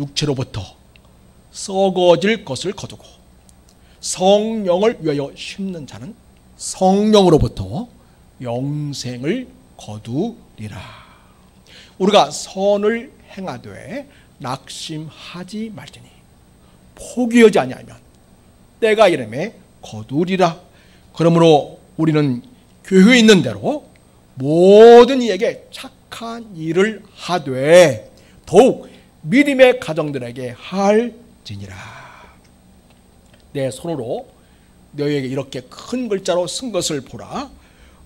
육체로부터 썩어질 것을 거두고 성령을 위하여 심는 자는 성령으로부터 영생을 거두리라. 우리가 선을 행하되 낙심하지 말지니 포기하지 아니하면 때가 이름에 거두리라. 그러므로 우리는 교회에 있는 대로 모든 이에게 착한 일을 하되 더욱 믿음의 가정들에게 할지니라. 내 손으로 너희에게 이렇게 큰 글자로 쓴 것을 보라.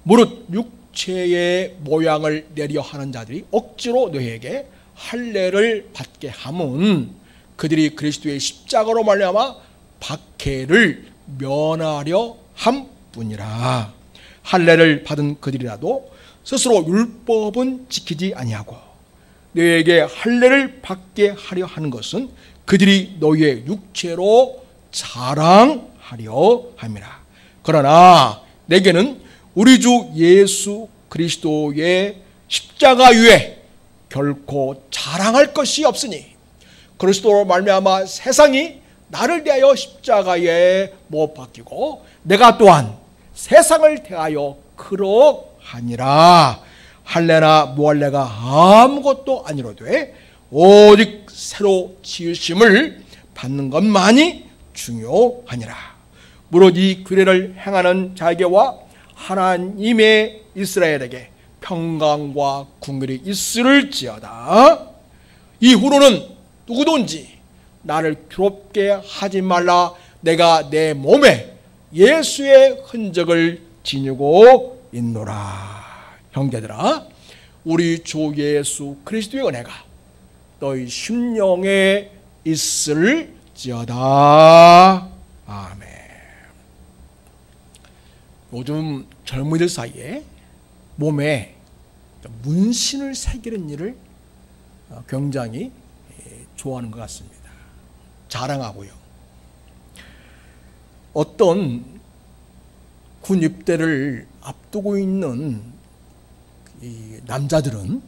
무릇 육체의 모양을 내려 하는 자들이 억지로 너희에게 할례를 받게 함은 그들이 그리스도의 십자가로 말미암아 박해를 면하려 함뿐이라. 할례를 받은 그들이라도 스스로 율법은 지키지 아니하고 너희에게 할례를 받게 하려 하는 것은 그들이 너희의 육체로 자랑하려 함이라. 그러나 내게는 우리 주 예수 그리스도의 십자가 위에 결코 자랑할 것이 없으니 그리스도로 말미암아 세상이 나를 대하여 십자가에 못 박히고 내가 또한 세상을 대하여 그러하니라. 할례나 무할례가 아무것도 아니로되 오직 새로 지으심을 받는 것만이 중요하니라. 무릇 이 규례를 행하는 자에게와 하나님의 이스라엘에게 평강과 궁결이 있을지어다. 이후로는 누구든지 나를 괴롭게 하지 말라. 내가 내 몸에 예수의 흔적을 지니고 있노라. 형제들아, 우리 주 예수 그리스도의 은혜가 너희 심령에 있을지어다. 아멘. 요즘 젊은이들 사이에 몸에 문신을 새기는 일을 굉장히 좋아하는 것 같습니다. 자랑하고요. 어떤 군 입대를 앞두고 있는 이 남자들은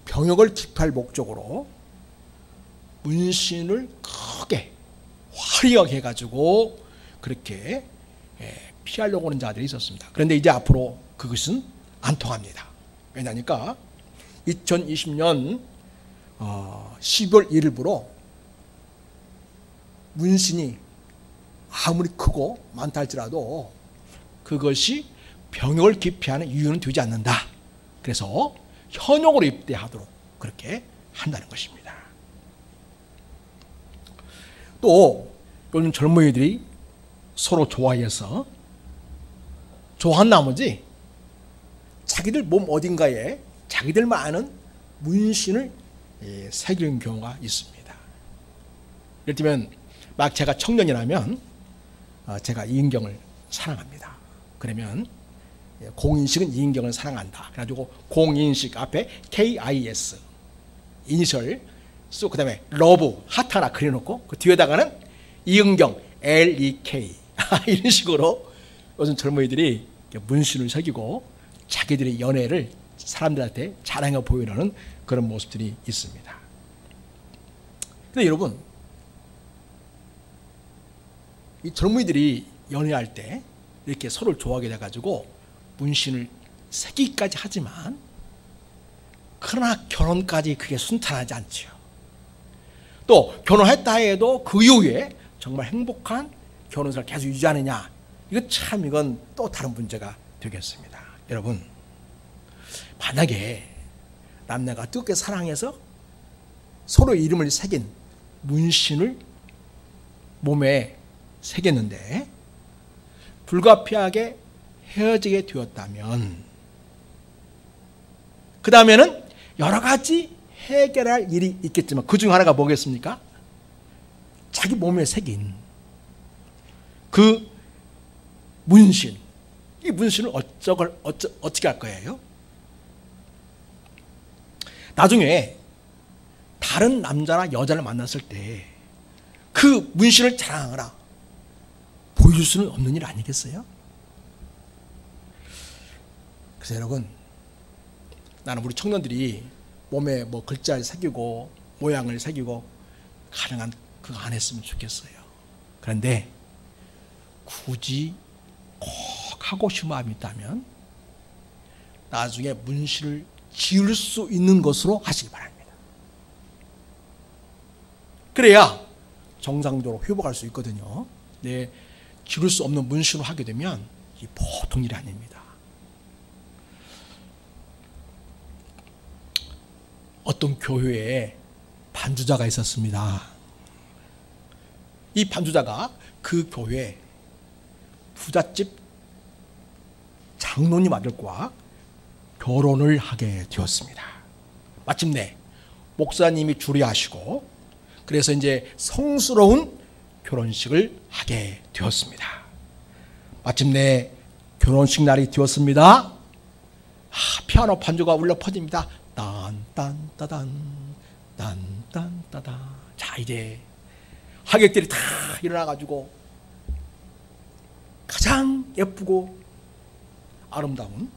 병역을 기피할 목적으로 문신을 크게 화려하게 해가지고 그렇게 피하려고 하는 자들이 있었습니다. 그런데 이제 앞으로 그것은 안 통합니다. 왜냐니까 2020년 12월 1일부로 문신이 아무리 크고 많다 할지라도 그것이 병역을 기피하는 이유는 되지 않는다. 그래서 현역으로 입대하도록 그렇게 한다는 것입니다. 또 요즘 젊은이들이 서로 좋아해서 좋아한 나머지 자기들 몸 어딘가에 자기들만 아는 문신을 새기는 경우가 있습니다. 예를 들면 막 제가 청년이라면 제가 이인경을 사랑합니다. 그러면 공인식은 이인경을 사랑한다. 그래가지고 공인식 앞에 KIS 이니셜 쓰고 그 다음에 러브 하트 하나 그려놓고 그 뒤에다가는 이은경 LEK 이런 식으로 요즘 젊은이들이 문신을 새기고 자기들의 연애를 사람들한테 자랑해 보이려는 그런 모습들이 있습니다. 근데 여러분, 이 젊은이들이 연애할 때 이렇게 서로를 좋아하게 돼가지고 문신을 새기기까지 하지만 그러나 결혼까지 그게 순탄하지 않죠. 또 결혼했다 해도 그 이후에 정말 행복한 결혼생활을 계속 유지하느냐, 이건 또 다른 문제가 되겠습니다. 여러분, 만약에 남녀가 뜨겁게 사랑해서 서로 이름을 새긴 문신을 몸에 새겼는데 불가피하게 헤어지게 되었다면 그 다음에는 여러 가지 해결할 일이 있겠지만 그 중 하나가 뭐겠습니까? 자기 몸에 새긴 그 문신, 이 문신을 어떻게 할 거예요? 나중에 다른 남자나 여자를 만났을 때 그 문신을 자랑하거나 보여줄 수는 없는 일 아니겠어요? 그래서 여러분, 나는 우리 청년들이 몸에 뭐 글자를 새기고 모양을 새기고 가능한 그거 안 했으면 좋겠어요. 그런데 굳이 꼭 하고 싶은 마음이 있다면 나중에 문신을 지을 수 있는 것으로 하시기 바랍니다. 그래야 정상적으로 회복할 수 있거든요. 네, 지을 수 없는 문신을 하게 되면 이 보통 일이 아닙니다. 어떤 교회에 반주자가 있었습니다. 이 반주자가 그 교회 부잣집 장로님 아들과 결혼을 하게 되었습니다. 마침내 목사님이 주례하시고 그래서 이제 성스러운 결혼식을 하게 되었습니다. 마침내 결혼식 날이 되었습니다. 피아노 반주가 울려 퍼집니다. 딴딴따단 딴딴따단. 자, 이제 하객들이 다 일어나가지고 가장 예쁘고 아름다운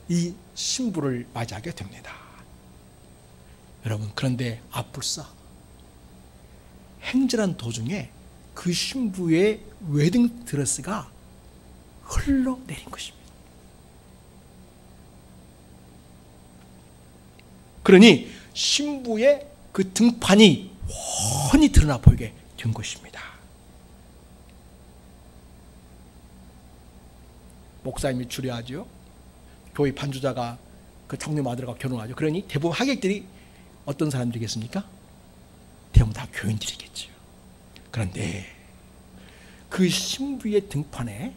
이 신부를 맞이하게 됩니다. 여러분, 그런데 아뿔싸 행진한 도중에 그 신부의 웨딩 드레스가 흘러내린 것입니다. 그러니 신부의 그 등판이 훤히 드러나 보이게 된 것입니다. 목사님이 주례하죠. 교회 반주자가 그 장로님 아들과 결혼하죠. 그러니 대부분 하객들이 어떤 사람들이겠습니까? 대부분 다 교인들이겠죠. 그런데 그 신부의 등판에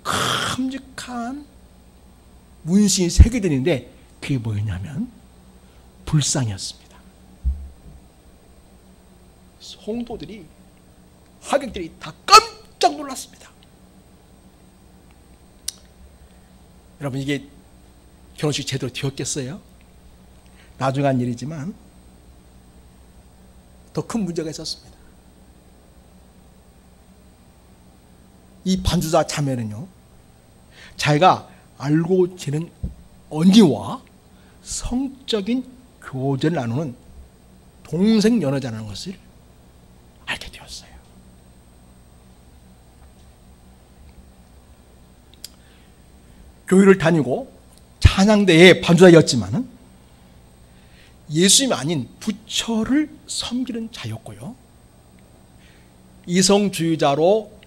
큼직한 문신이 새겨졌는데 그게 뭐였냐면 불상이었습니다. 성도들이 하객들이 다 깜짝 놀랐습니다. 여러분, 이게 결혼식 제대로 되었겠어요? 나중에 한 일이지만 더 큰 문제가 있었습니다. 이 반주자 자매는요, 자기가 알고 지낸 언니와 성적인 교제를 나누는 동생 연애자라는 것을 알게 되었어요. 교회를 다니고 찬양대의 반주자였지만 예수님이 아닌 부처를 섬기는 자였고요, 이성주의자로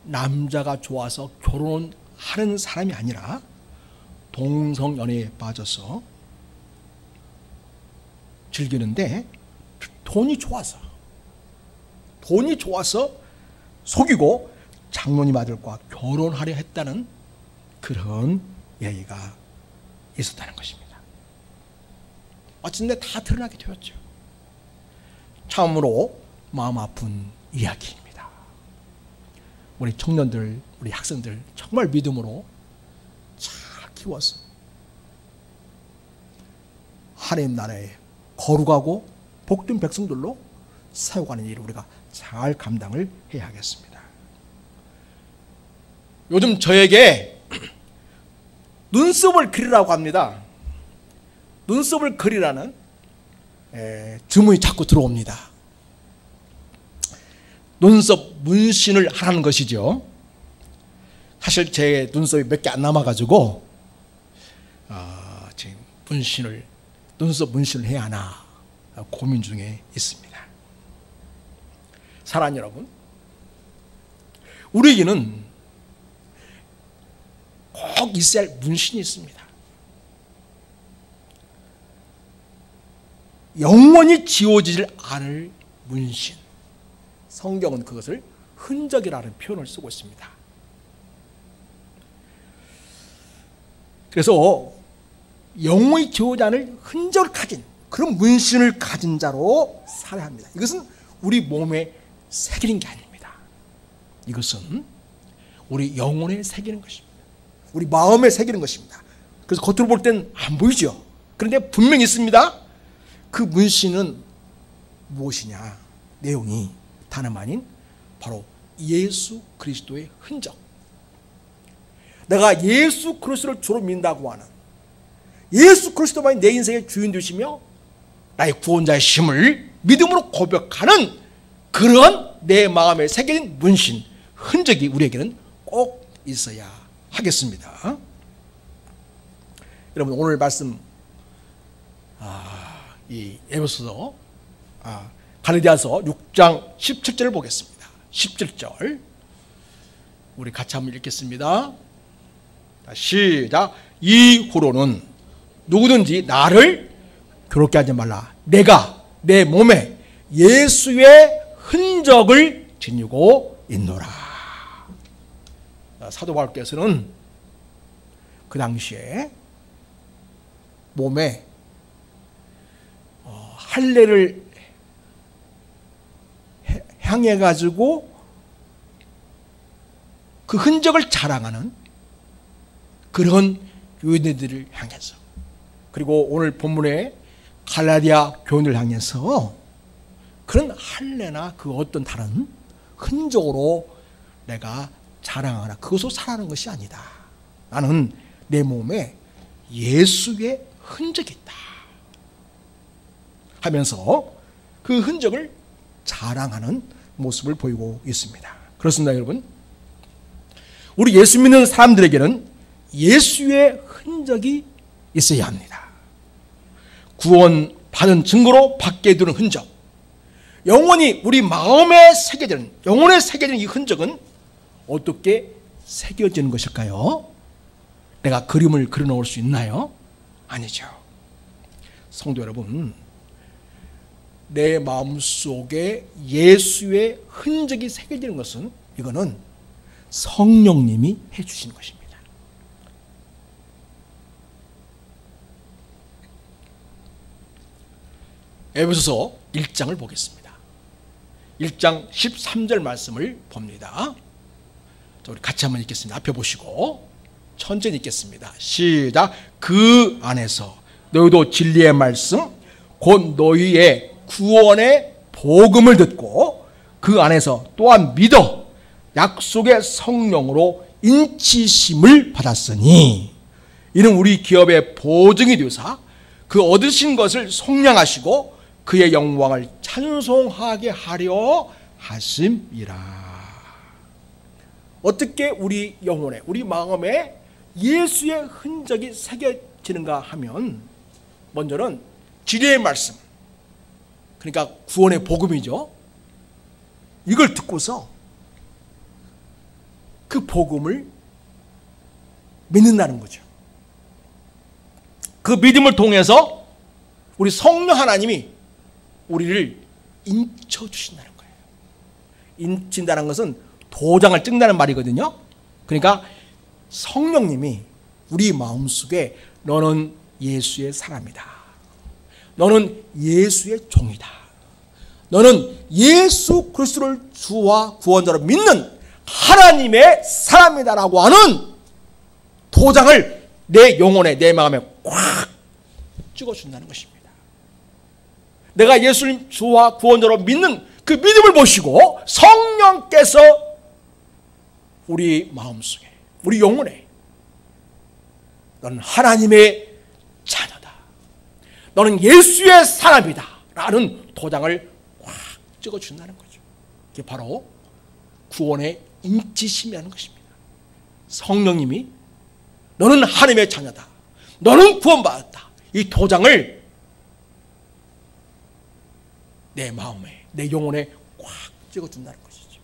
남자가 좋아서 결혼하는 사람이 아니라 동성연애에 빠져서 즐기는데 돈이 좋아서 속이고 장로님 아들과 결혼하려 했다는 그런 얘기가 있었다는 것입니다. 어쨌든 다 드러나게 되었죠. 참으로 마음 아픈 이야기입니다. 우리 청년들, 우리 학생들 정말 믿음으로 잘 키워서 하나님 나라에 거룩하고 복된 백성들로 세워가는 일을 우리가 잘 감당을 해야 하겠습니다. 요즘 저에게 눈썹을 그리라고 합니다. 눈썹을 그리라는 주문이 자꾸 들어옵니다. 눈썹 문신을 하라는 것이죠. 사실 제 눈썹이 몇 개 안 남아가지고 지금 눈썹 문신을 해야 하나 고민 중에 있습니다. 사랑하는 여러분, 우리에게는 꼭 있어야 할 문신이 있습니다. 영원히 지워지질 않을 문신. 성경은 그것을 흔적이라는 표현을 쓰고 있습니다. 그래서 영원히 지워지지 않을 흔적을 가진 그런 문신을 가진 자로 살아야 합니다. 이것은 우리 몸에 새기는 게 아닙니다. 이것은 우리 영혼에 새기는 것입니다. 우리 마음에 새기는 것입니다. 그래서 겉으로 볼 땐 안 보이죠. 그런데 분명히 있습니다. 그 문신은 무엇이냐? 내용이 다름 아닌 바로 예수 그리스도의 흔적. 내가 예수 그리스도를 주로 믿는다고 하는 예수 그리스도만이 내 인생의 주인 되시며 나의 구원자의 심을 믿음으로 고백하는 그런 내 마음에 새겨진 문신, 흔적이 우리에게는 꼭 있어야 하겠습니다. 여러분, 오늘 말씀 이 에베소서 갈라디아서 6장 17절을 보겠습니다. 17절 우리 같이 한번 읽겠습니다. 시작. 이후로는 누구든지 나를 괴롭게 하지 말라. 내가 내 몸에 예수의 흔적을 지니고 있노라. 사도 바울께서는 그 당시에 몸에 할례를 향해 가지고 그 흔적을 자랑하는 그런 교인들을 향해서, 그리고 오늘 본문의 갈라디아 교인을 향해서 그런 할례나 그 어떤 다른 흔적으로 내가 자랑하거나 그것으로 살아가는 것이 아니다. 나는 내 몸에 예수의 흔적이 있다 하면서 그 흔적을 자랑하는 모습을 보이고 있습니다. 그렇습니다, 여러분. 우리 예수 믿는 사람들에게는 예수의 흔적이 있어야 합니다. 구원 받은 증거로 받게 되는 흔적, 영원히 우리 마음에 새겨지는, 영혼에 새겨지는 이 흔적은 어떻게 새겨지는 것일까요? 내가 그림을 그려놓을 수 있나요? 아니죠. 성도 여러분, 내 마음속에 예수의 흔적이 새겨지는 것은, 이거는 성령님이 해주시는 것입니다. 에베소서 1장을 보겠습니다. 1장 13절 말씀을 봅니다. 우리 같이 한번 읽겠습니다. 앞에 보시고 천천히 읽겠습니다. 시작. 그 안에서 너희도 진리의 말씀 곧 너희의 구원의 복음을 듣고 그 안에서 또한 믿어 약속의 성령으로 인치심을 받았으니 이는 우리 기업의 보증이 되사 그 얻으신 것을 속량하시고 그의 영광을 찬송하게 하려 하심이라. 어떻게 우리 영혼에, 우리 마음에 예수의 흔적이 새겨지는가 하면, 먼저는 진리의 말씀, 그러니까 구원의 복음이죠. 이걸 듣고서 그 복음을 믿는다는 거죠. 그 믿음을 통해서 우리 성령 하나님이 우리를 인쳐주신다는 거예요. 인친다는 것은 도장을 찍는다는 말이거든요. 그러니까 성령님이 우리 마음속에 너는 예수의 사람이다, 너는 예수의 종이다, 너는 예수 그리스도를 주와 구원자로 믿는 하나님의 사람이다라고 하는 도장을 내 영혼에, 내 마음에 꽉 찍어준다는 것입니다. 내가 예수님 주와 구원자로 믿는 그 믿음을 보시고 성령께서 우리 마음속에, 우리 영혼에 너는 하나님의 자녀다, 너는 예수의 사람이다 라는 도장을 꽉 찍어준다는 거죠. 이게 바로 구원의 인치심이라는 것입니다. 성령님이 너는 하나님의 자녀다, 너는 구원받았다, 이 도장을 내 마음에, 내 영혼에 꽉 찍어준다는 것이죠.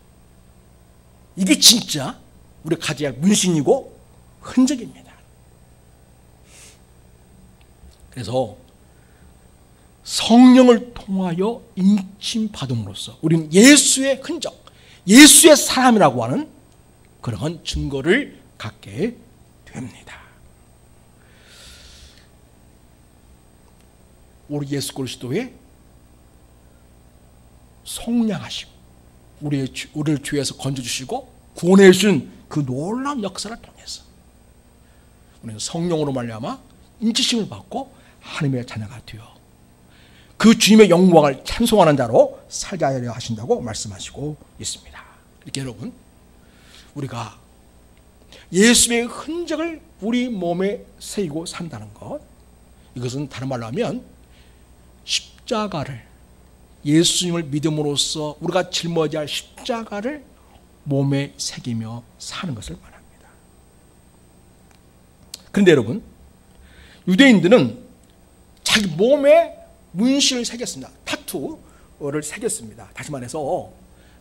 이게 진짜 우리가 가져야 할 문신이고 흔적입니다. 그래서 성령을 통하여 인침받음으로써 우리는 예수의 흔적, 예수의 사람이라고 하는 그러한 증거를 갖게 됩니다. 우리 예수 그리스도의 속량하심, 우리를 죄에서 건져주시고 구원해 주신 그 놀라운 역사를 통해서 우리는 성령으로 말미암아 인치심을 받고 하나님의 자녀가 되어 그 주님의 영광을 찬송하는 자로 살게 하려 하신다고 말씀하시고 있습니다. 이렇게 여러분, 우리가 예수의 흔적을 우리 몸에 새기고 산다는 것, 이것은 다른 말로 하면 십자가를, 예수님을 믿음으로써 우리가 짊어져야 할 십자가를 몸에 새기며 사는 것을 말합니다. 그런데 여러분, 유대인들은 자기 몸에 문신을 새겼습니다. 타투를 새겼습니다. 다시 말해서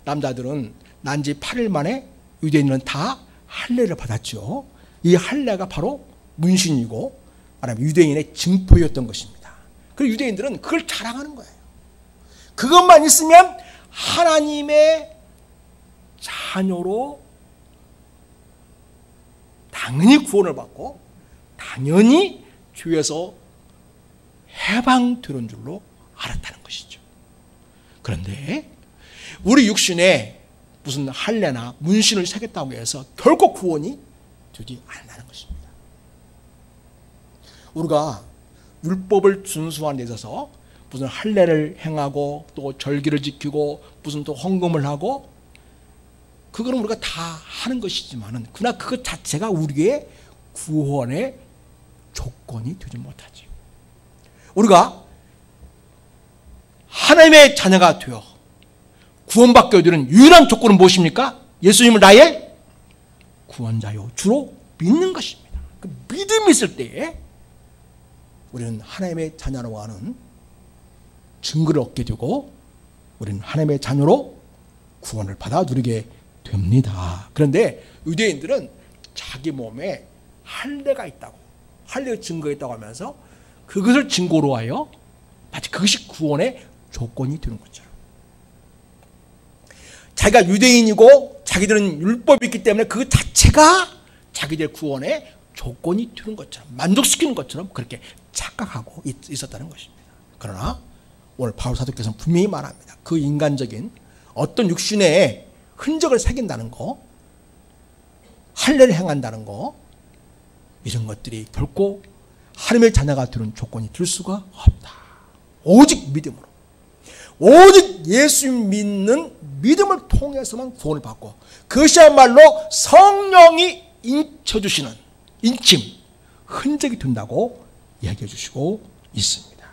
남자들은 난 지 8일 만에 유대인은 다 할례를 받았죠. 이 할례가 바로 문신이고 말하면 유대인의 증표였던 것입니다. 그리고 유대인들은 그걸 자랑하는 거예요. 그것만 있으면 하나님의 자녀로 당연히 구원을 받고 당연히 죄에서 해방되는 줄로 알았다는 것이죠. 그런데 우리 육신에 무슨 할례나 문신을 새겼다고 해서 결코 구원이 되지 않는다는 것입니다. 우리가 율법을 준수하는 데 있어서 무슨 할례를 행하고 또 절기를 지키고 무슨 또 헌금을 하고 그거는 우리가 다 하는 것이지만은 그러나 그것 자체가 우리의 구원의 조건이 되지 못하지. 우리가 하나님의 자녀가 되어 구원받게 되는 유일한 조건은 무엇입니까? 예수님을 나의 구원자요 주로 믿는 것입니다. 그 믿음이 있을 때에 우리는 하나님의 자녀라고 하는 증거를 얻게 되고 우리는 하나님의 자녀로 구원을 받아 누리게 됩니다. 그런데 유대인들은 자기 몸에 할례가 있다고, 할례의 증거가 있다고 하면서 그것을 증거로 하여 마치 그것이 구원의 조건이 되는 것처럼, 자기가 유대인이고 자기들은 율법이 있기 때문에 그 자체가 자기들 구원의 조건이 되는 것처럼, 만족시키는 것처럼 그렇게 착각하고 있었다는 것입니다. 그러나 오늘 바울 사도께서는 분명히 말합니다. 그 인간적인 어떤 육신의 흔적을 새긴다는 거, 할례를 행한다는 거, 이런 것들이 결코 하나님의 자녀가 되는 조건이 될 수가 없다. 오직 믿음으로, 오직 예수 믿는 믿음을 통해서만 구원을 받고 그것이야말로 성령이 인쳐주시는 인침, 흔적이 된다고 이야기해 주시고 있습니다.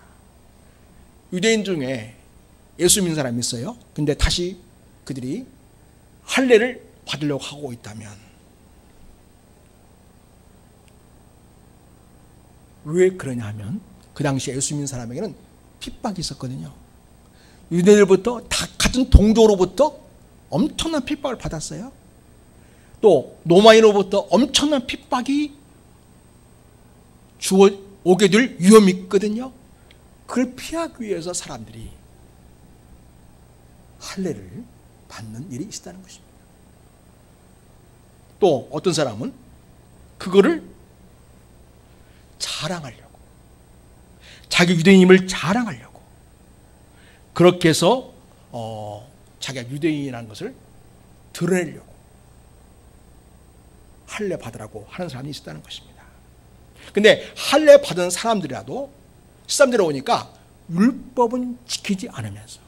유대인 중에 예수 믿는 사람이 있어요. 근데 다시 그들이 할례를 받으려고 하고 있다면 왜 그러냐 하면 그 당시 예수 믿는 사람에게는 핍박이 있었거든요. 유대인들부터 다 같은 동족으로부터 엄청난 핍박을 받았어요. 또 로마인으로부터 엄청난 핍박이 오게 될 위험이 있거든요. 그걸 피하기 위해서 사람들이 할례를 받는 일이 있었다는 것입니다. 또 어떤 사람은 그거를 자랑하려고, 자기 유대인임을 자랑하려고, 그렇게 해서 자기가 유대인이라는 것을 드러내려고 할례 받으라고 하는 사람이 있었다는 것입니다. 근데 할례 받은 사람들이라도 13절에 오니까 율법은 지키지 않으면서,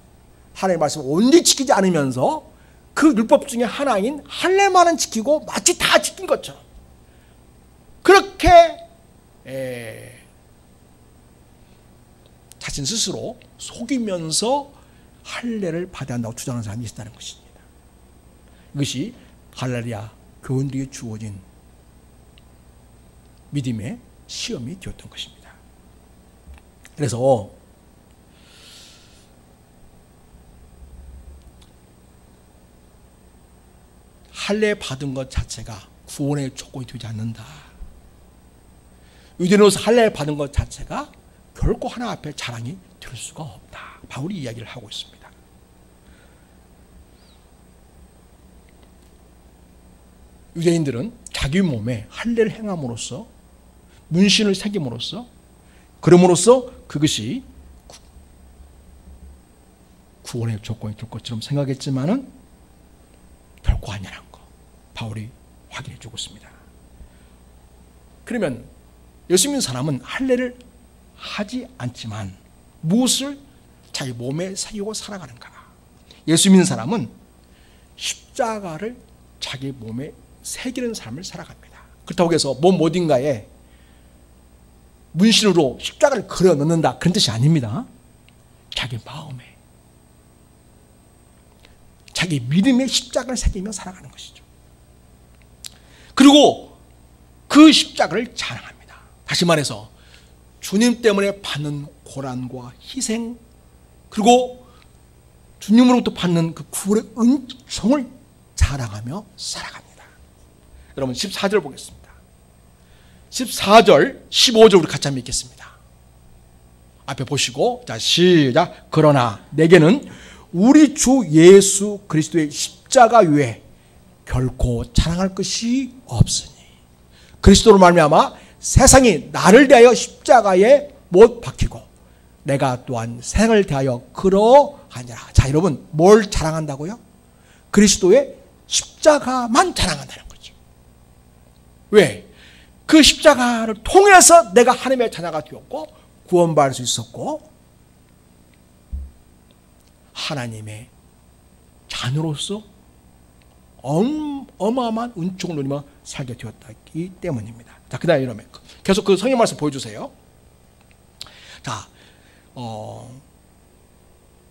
하나님의 말씀을 온전히 지키지 않으면서 그 율법 중에 하나인 할례만은 지키고 마치 다 지킨 것처럼 그렇게 자신 스스로 속이면서 할례를 받아야 한다고 주장하는 사람이 있다는 것입니다. 이것이 갈라디아 교인들에게 주어진 믿음의 시험이 되었던 것입니다. 그래서 할례 받은 것 자체가 구원의 조건이 되지 않는다. 유대인으로서 할례 받은 것 자체가 결코 하나님 앞에 자랑이 될 수가 없다. 바울이 이야기를 하고 있습니다. 유대인들은 자기 몸에 할례를 행함으로써 문신을 새김으로써 그럼으로써 그것이 구원의 조건이 될 것처럼 생각했지만은 결코 아니라는 거 바울이 확인해 주고 있습니다. 그러면 예수 믿는 사람은 할례를 하지 않지만 무엇을 자기 몸에 새기고 살아가는가? 예수 믿는 사람은 십자가를 자기 몸에 새기는 삶을 살아갑니다. 그렇다고 해서 몸 어딘가에 문신으로 십자가를 그려 넣는다 그런 뜻이 아닙니다. 자기 마음에 자기 믿음의 십자가를 새기며 살아가는 것이죠. 그리고 그 십자가를 자랑합니다. 다시 말해서 주님 때문에 받는 고난과 희생, 그리고 주님으로부터 받는 그 구원의 은총을 자랑하며 살아갑니다. 여러분 14절 보겠습니다. 14절 15절 우리 같이 한번 읽겠습니다. 앞에 보시고 자 시작. 그러나 내게는 우리 주 예수 그리스도의 십자가 외에 결코 자랑할 것이 없으니 그리스도로 말미암아 세상이 나를 대하여 십자가에 못 박히고 내가 또한 생을 대하여 그러하니라. 자 여러분 뭘 자랑한다고요? 그리스도의 십자가만 자랑한다는 거죠. 왜? 그 십자가를 통해서 내가 하나님의 자녀가 되었고 구원받을 수 있었고 하나님의 자녀로서 어마어마한 은총을 누리며 살게 되었기 때문입니다. 자, 그 다음에 이러면 계속 그 성경 말씀 보여주세요. 자,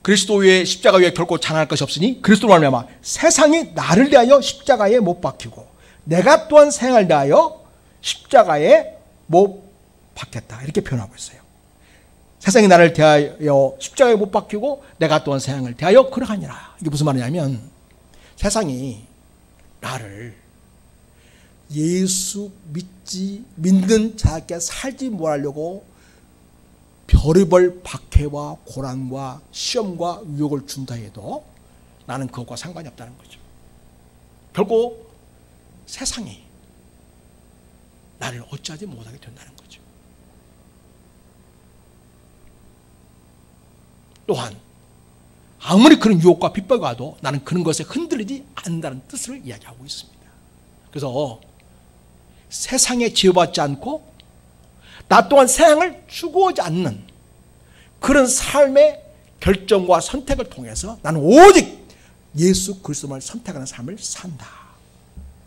그리스도의 십자가 위에 결코 자랑할 것이 없으니 그리스도로 말미암아 세상이 나를 대하여 십자가에 못 박히고 내가 또한 생을 대하여 십자가에 못 박혔다 이렇게 표현하고 있어요. 세상이 나를 대하여 십자가에 못 박히고 내가 또한 세상을 대하여 그러하니라. 이게 무슨 말이냐면 세상이 나를 예수 믿는 자에게 살지 못하려고 별의별 박해와 고난과 시험과 유혹을 준다 해도 나는 그것과 상관이 없다는 거죠. 결국 세상이 나를 어찌하지 못하게 된다는 거죠. 또한 아무리 그런 유혹과 핍박이 와도 나는 그런 것에 흔들리지 않는다는 뜻을 이야기하고 있습니다. 그래서 세상에 지어받지 않고 나 또한 세상을 추구하지 않는 그런 삶의 결정과 선택을 통해서 나는 오직 예수 그리스도만 선택하는 삶을 산다.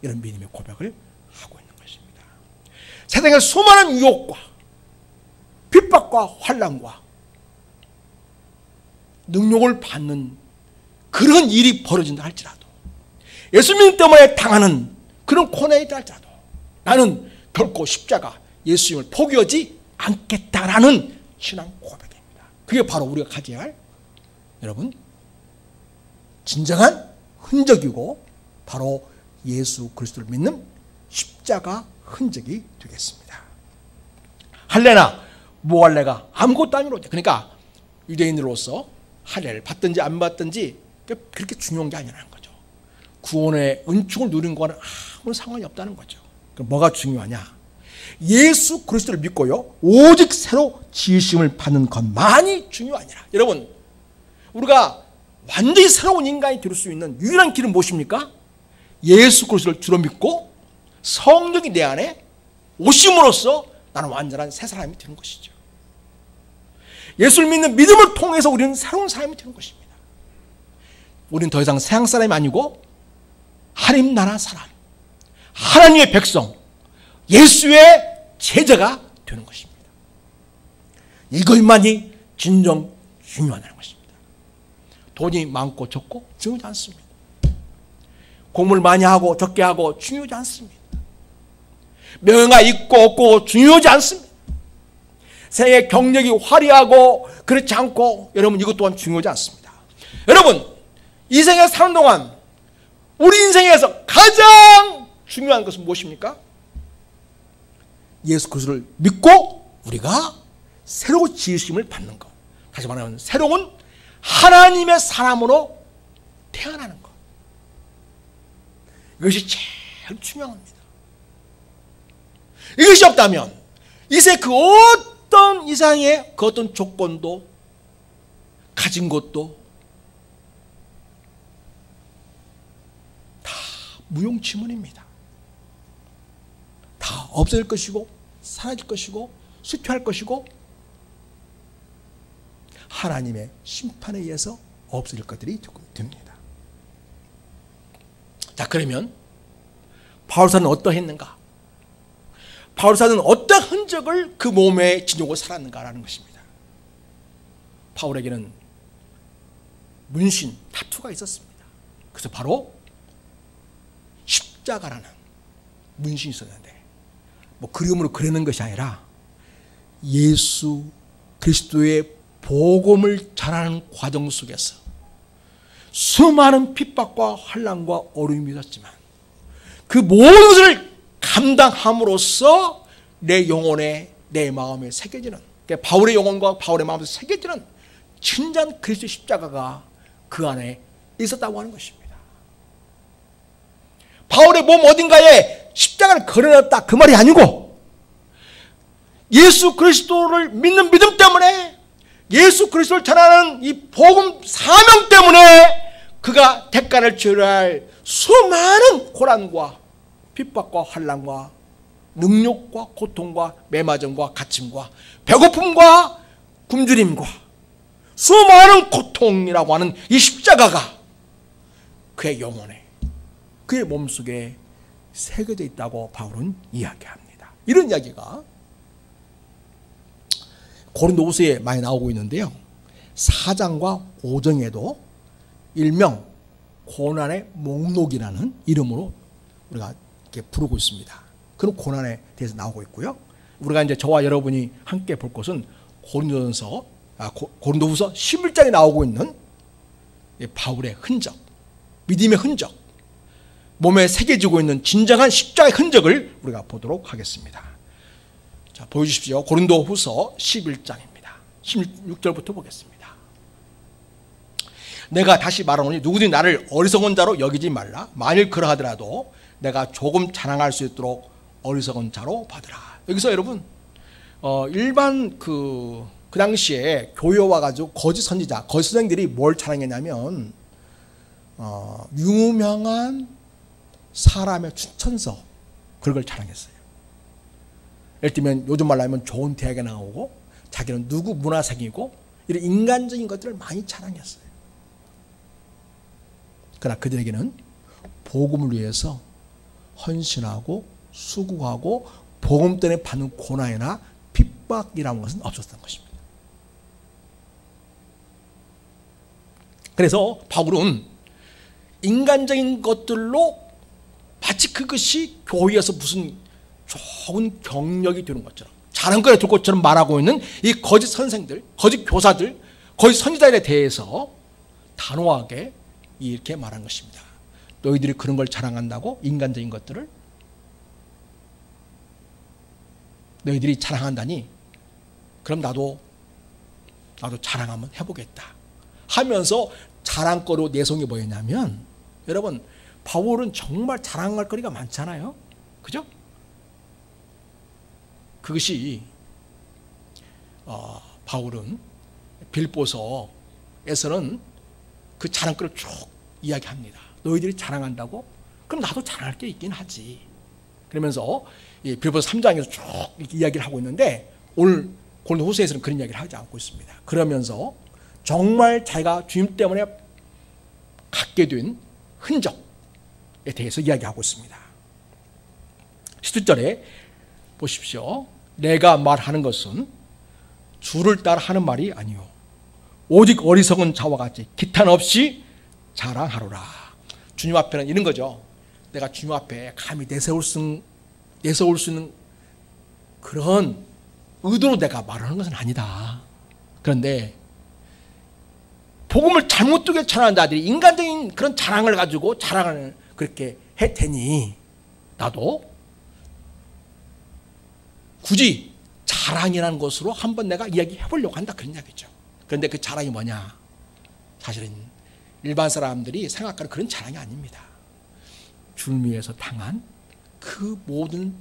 이런 믿음의 고백을 하고 있는 것입니다. 세상의 수많은 유혹과 핍박과 환난과 능욕을 받는 그런 일이 벌어진다 할지라도 예수님 때문에 당하는 그런 고난이 있다 할지라도 나는 결코 십자가 예수님을 포기하지 않겠다라는 신앙 고백입니다. 그게 바로 우리가 가져야 할 여러분 진정한 흔적이고 바로 예수 그리스도를 믿는 십자가 흔적이 되겠습니다. 할례나 무할례가 아무것도 아니로 그러니까 유대인으로서 할례를 받든지 안 받든지 그렇게 중요한 게 아니라는 거죠. 구원의 은총을 누린 거는 아무 상관이 없다는 거죠. 그럼 뭐가 중요하냐? 예수 그리스도를 믿고요 오직 새로 지으심을 받는 것만이 중요하니라. 여러분 우리가 완전히 새로운 인간이 될 수 있는 유일한 길은 무엇입니까? 예수 그리스도를 주로 믿고 성령이 내 안에 오심으로써 나는 완전한 새 사람이 되는 것이죠. 예수를 믿는 믿음을 통해서 우리는 새로운 사람이 되는 것입니다. 우리는 더 이상 세상 사람이 아니고 하나님 나라 사람, 하나님의 백성, 예수의 제자가 되는 것입니다. 이것만이 진정 중요하다는 것입니다. 돈이 많고 적고 중요하지 않습니다. 공부를 많이 하고 적게 하고 중요하지 않습니다. 명예가 있고 없고 중요하지 않습니다. 세상의 경력이 화려하고 그렇지 않고 여러분 이것 또한 중요하지 않습니다. 여러분 이 생에 사는 동안 우리 인생에서 가장 중요한 것은 무엇입니까? 예수 그리스도를 믿고 우리가 새로 지으심을 받는 것. 다시 말하면 새로운 하나님의 사람으로 태어나는 것. 이것이 제일 중요합니다. 이것이 없다면 이제 그 어떤 이상의 그 어떤 조건도 가진 것도 다 무용지물입니다. 다 없어질 것이고 사라질 것이고 쇠퇴할 것이고 하나님의 심판에 의해서 없어질 것들이 됩니다. 자 그러면 바울사는 어떠했는가? 바울 사도는 어떤 흔적을 그 몸에 지니고 살았는가라는 것입니다. 바울에게는 문신, 타투가 있었습니다. 그래서 바로 십자가라는 문신이 있었는데, 뭐 그림으로 그리는 것이 아니라 예수 그리스도의 복음을 전하는 과정 속에서 수많은 핍박과 환난과 어려움이 있었지만 그 모든 것을 감당함으로써 내 영혼에, 내 마음에 새겨지는, 바울의 영혼과 바울의 마음에 새겨지는 진정한 그리스도의 십자가가 그 안에 있었다고 하는 것입니다. 바울의 몸 어딘가에 십자가를 걸어놨다 그 말이 아니고, 예수 그리스도를 믿는 믿음 때문에, 예수 그리스도를 전하는 이 복음 사명 때문에 그가 대가를 치러야 할 수많은 고난과 핍박과 환난과 능욕과 고통과 매맞음과 갇힘과 배고픔과 굶주림과 수많은 고통이라고 하는 이 십자가가 그의 영혼에, 그의 몸속에 새겨져 있다고 바울은 이야기합니다. 이런 이야기가 고린도후서에 많이 나오고 있는데요, 4장과 5장에도 일명 고난의 목록이라는 이름으로 우리가 이렇게 부르고 있습니다. 그런 고난에 대해서 나오고 있고요. 우리가 이제 저와 여러분이 함께 볼 것은 고린도후서 11장에 나오고 있는 바울의 흔적, 믿음의 흔적, 몸에 새겨지고 있는 진정한 십자가의 흔적을 우리가 보도록 하겠습니다. 자, 보여주십시오. 고린도후서 11장입니다. 16절부터 보겠습니다. 내가 다시 말하노니 누구든지 나를 어리석은 자로 여기지 말라. 만일 그러하더라도 내가 조금 자랑할 수 있도록 어리석은 자로 받으라. 여기서 여러분, 일반 그 당시에 교회 와가지고 거짓 선지자, 거짓 선생들이 뭘 자랑했냐면, 유명한 사람의 추천서, 그런 걸 자랑했어요. 예를 들면 요즘 말로 하면 좋은 대학에 나오고 자기는 누구 문화생이고 이런 인간적인 것들을 많이 자랑했어요. 그러나 그들에게는 복음을 위해서 헌신하고 수고하고 복음 때문에 받는 고난이나 핍박이라는 것은 없었던 것입니다. 그래서 바울은 인간적인 것들로 마치 그것이 교회에서 무슨 좋은 경력이 되는 것처럼, 자랑거리가 될 것처럼 말하고 있는 이 거짓 선생들, 거짓 교사들, 거짓 선지자들에 대해서 단호하게 이렇게 말한 것입니다. 너희들이 그런 걸 자랑한다고? 인간적인 것들을? 너희들이 자랑한다니? 그럼 나도 자랑 한번 해보겠다 하면서 자랑거리로 내성이 뭐였냐면, 여러분, 바울은 정말 자랑할 거리가 많잖아요. 그죠? 그것이 바울은 빌보서에서는 그 자랑거리를 쭉 이야기합니다. 너희들이 자랑한다고? 그럼 나도 자랑할 게 있긴 하지. 그러면서 빌보서 3장에서 쭉 이렇게 이야기를 하고 있는데, 오늘 고린도후서에서는 그런 이야기를 하지 않고 있습니다. 그러면서 정말 자기가 주님 때문에 갖게 된 흔적에 대해서 이야기하고 있습니다. 17절에 보십시오. 내가 말하는 것은 주를 따라 하는 말이 아니요 오직 어리석은 자와 같이 기탄 없이 자랑하노라. 주님 앞에는 이런 거죠. 내가 주님 앞에 감히 내세울 수 있는 그런 의도로 내가 말하는 것은 아니다. 그런데 복음을 잘못 두게 전하는 자들이 인간적인 그런 자랑을 가지고 자랑을 그렇게 했더니 나도 굳이 자랑이라는 것으로 한번 내가 이야기해 보려고 한다, 그런 이야기죠. 그런데 그 자랑이 뭐냐? 사실은 일반 사람들이 생각하는 그런 자랑이 아닙니다. 주를 위해서 당한 그 모든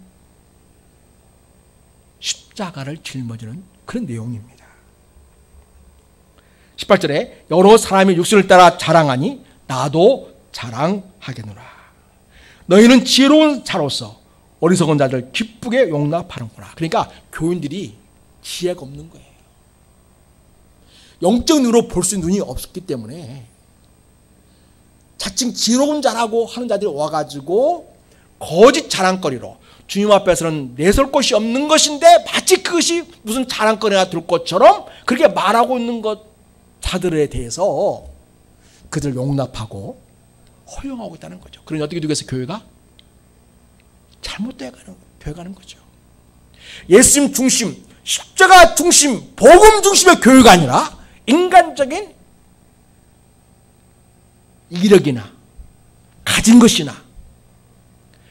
십자가를 짊어지는 그런 내용입니다. 18절에 여러 사람이 육신을 따라 자랑하니 나도 자랑하겠노라. 너희는 지혜로운 자로서 어리석은 자들 기쁘게 용납하는구나. 그러니까 교인들이 지혜가 없는 거예요. 영적 눈으로 볼 수 있는 눈이 없기 때문에 자칭 지혜로운 자라고 하는 자들이 와가지고 거짓 자랑거리로 주님 앞에서는 내설 곳이 없는 것인데 마치 그것이 무슨 자랑거리가 될 것처럼 그렇게 말하고 있는 것 자들에 대해서 그들을 용납하고 허용하고 있다는 거죠. 그러니 어떻게 되겠어요? 교회가 잘못되어가는 거죠. 예수님 중심, 십자가 중심, 복음 중심의 교회가 아니라 인간적인 이력이나 가진 것이나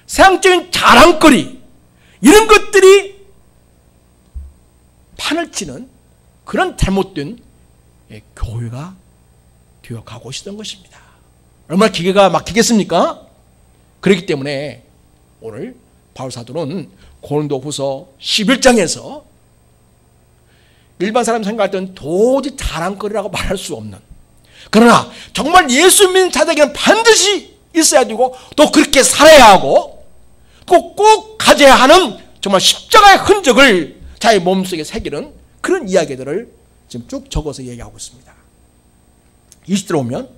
세상적인 자랑거리 이런 것들이 판을 치는 그런 잘못된 교회가 되어가고 있었던 것입니다. 얼마나 기계가 막히겠습니까? 그렇기 때문에 오늘 바울 사도는 고린도후서 11장에서 일반 사람 생각할 때는 도저히 자랑거리라고 말할 수 없는, 그러나 정말 예수 믿는 자들에게는 반드시 있어야 되고 또 그렇게 살아야 하고 꼭 가져야 하는 정말 십자가의 흔적을 자기 몸속에 새기는 그런 이야기들을 지금 쭉 적어서 얘기하고 있습니다. 20절에 보면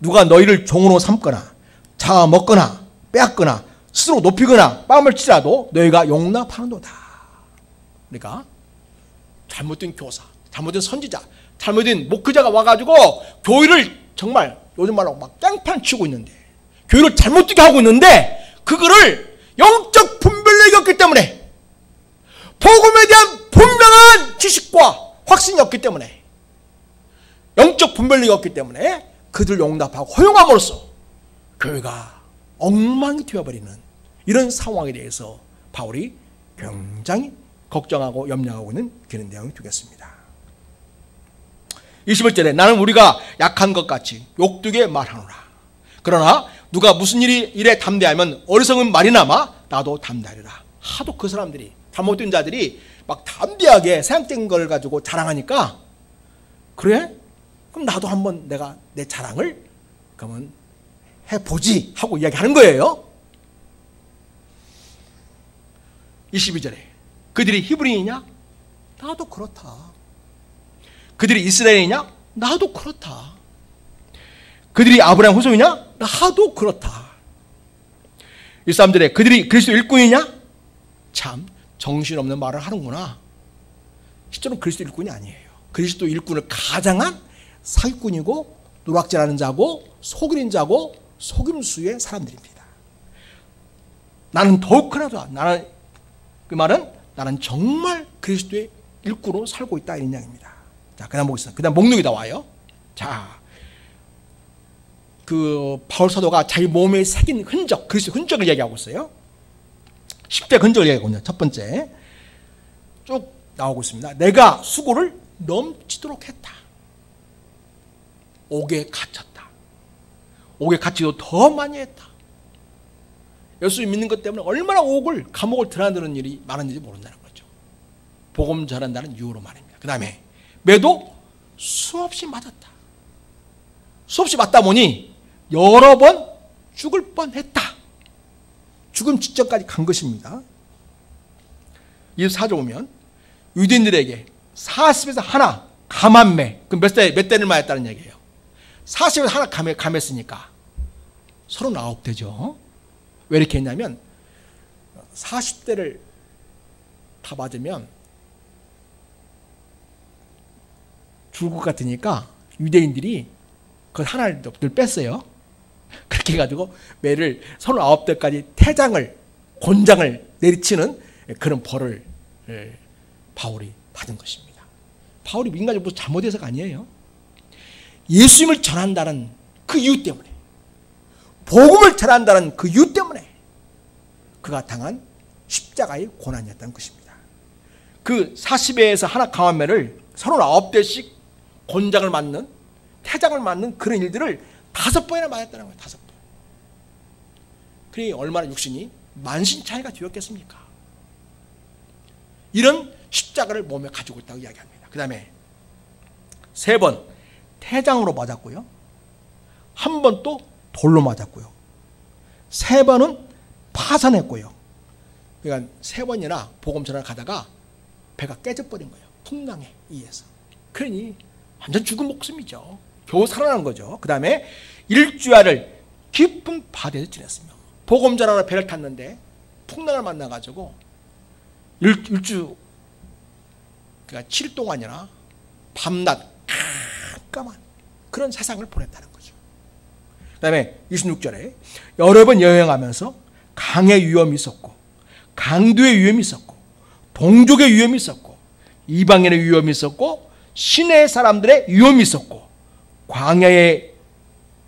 누가 너희를 종으로 삼거나 잡아먹거나 빼앗거나 스스로 높이거나 뺨을 치라도 너희가 용납하는도다. 그러니까 잘못된 교사, 잘못된 선지자, 잘못된 목회자가 와가지고 교회를 정말 요즘 말로 막 깽판 치고 있는데, 교회를 잘못되게 하고 있는데 그거를 영적 분별력이 없기 때문에, 복음에 대한 분명한 지식과 확신이 없기 때문에, 영적 분별력이 없기 때문에 그들 용납하고 허용함으로써 교회가 엉망이 되어버리는 이런 상황에 대해서 바울이 굉장히 걱정하고 염려하고 있는 그런 내용이 되겠습니다. 21절에 나는 우리가 약한 것 같이 욕되게 말하노라. 그러나 누가 무슨 일에 담대하면 어리석은 말이나마 나도 담대하리라. 하도 그 사람들이, 잘못된 자들이 막 담대하게 세상적인 걸 가지고 자랑하니까, 그래? 그럼 나도 한번 내가 내 자랑을 그러면 해보지 하고 이야기하는 거예요. 22절에 그들이 히브리인이냐? 나도 그렇다. 그들이 이스라엘이냐? 나도 그렇다. 그들이 아브라함 후손이냐? 나도 그렇다. 이 사람들의 그들이 그리스도 일꾼이냐? 참 정신없는 말을 하는구나. 실제로는 그리스도 일꾼이 아니에요. 그리스도 일꾼을 가장한 사기꾼이고 노략질하는 자고 속이는 자고 속임수의 사람들입니다. 나는 더욱하나도, 나는 그 말은 나는 정말 그리스도의 일꾼으로 살고 있다, 이런 이야기입니다. 자, 그 다음 보겠습니다. 그 다음 목록이 나와요. 자, 그 바울 사도가 자기 몸에 새긴 흔적, 그리스도 흔적을 얘기하고 있어요. 10대 흔적을 얘기하고 있는 첫 번째 쭉 나오고 있습니다. 내가 수고를 넘치도록 했다. 옥에 갇혔다. 옥에 갇히도 더 많이 했다. 예수 믿는 것 때문에 얼마나 옥을, 감옥을 드나드는 일이 많은지 모른다는 거죠. 복음 전한다는 이유로 말입니다. 그 다음에 매도 수없이 맞았다. 수없이 맞다 보니 여러 번 죽을 뻔했다. 죽음 직전까지 간 것입니다. 24절 보면 유대인들에게 40에서 하나 감한매, 그 몇 대를 맞았다는 얘기예요. 40에서 하나 감했으니까 39대죠. 왜 이렇게 했냐면 40대를 다 맞으면 죽을 것 같으니까 유대인들이 그 하나를 늘 뺐어요. 그렇게 해가지고 매를 39대까지 태장을, 곤장을 내리치는 그런 벌을 바울이 받은 것입니다. 바울이 인간적으로 잘못해서가 아니에요. 예수님을 전한다는 그 이유 때문에, 복음을 전한다는 그 이유 때문에 그가 당한 십자가의 고난이었다는 것입니다. 그 40회에서 하나 강한 매를 39대씩 곤장을 맞는, 태장을 맞는 그런 일들을 5번이나 맞았다는 거예요. 5번. 그러니 얼마나 육신이 만신창이가 되었겠습니까? 이런 십자가를 몸에 가지고 있다고 이야기합니다. 그 다음에 3번 태장으로 맞았고요. 1번 또 돌로 맞았고요. 3번은 파산했고요. 그러니까 3번이나 복음 전을 가다가 배가 깨져버린 거예요. 풍랑에 의해서. 그러니 완전 죽은 목숨이죠. 겨우 살아난 거죠. 그 다음에 일주야를 깊은 바다에서 지냈으며, 복음 전하러 배를 탔는데 풍랑을 만나가지고 일주 그러니까 7일 동안이나 밤낮 깜깜한 그런 세상을 보냈다는 거죠. 그 다음에 26절에 여러 번 여행하면서 강의 위험이 있었고 강도의 위험이 있었고 동족의 위험이 있었고 이방인의 위험이 있었고 시내 사람들의 위험이 있었고 광야의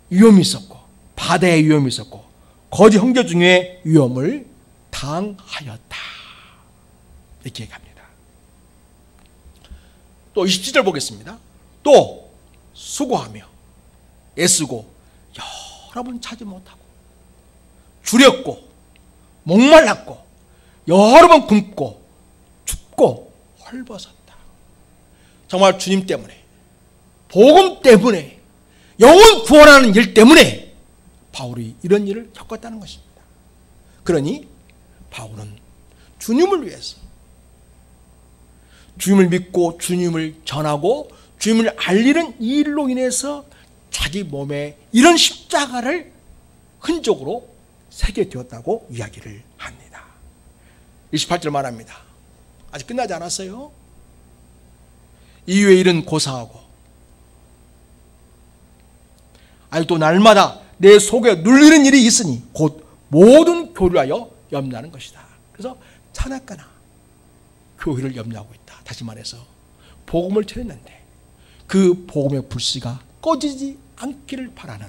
위험이 있었고 바다의 위험이 있었고 거짓 형제 중에 위험을 당하였다. 이렇게 얘기합니다. 또 27절 보겠습니다. 또 수고하며 애쓰고 여러 번 찾지 못하고 주렸고 목말랐고 여러 번 굶고 춥고 헐벗었다. 정말 주님 때문에 복음 때문에 영혼 구원하는 일 때문에 바울이 이런 일을 겪었다는 것입니다. 그러니 바울은 주님을 위해서 주님을 믿고 주님을 전하고 주님을 알리는 이 일로 인해서 자기 몸에 이런 십자가를 흔적으로 새겨두었다고 이야기를 합니다. 28절 말합니다. 아직 끝나지 않았어요. 이후의 일은 고사하고 아직도 날마다 내 속에 눌리는 일이 있으니 곧 모든 교회를 하여 염려하는 것이다. 그래서 차나까나 교회를 염려하고 있다. 다시 말해서 복음을 전했는데 그 복음의 불씨가 꺼지지 않기를 바라는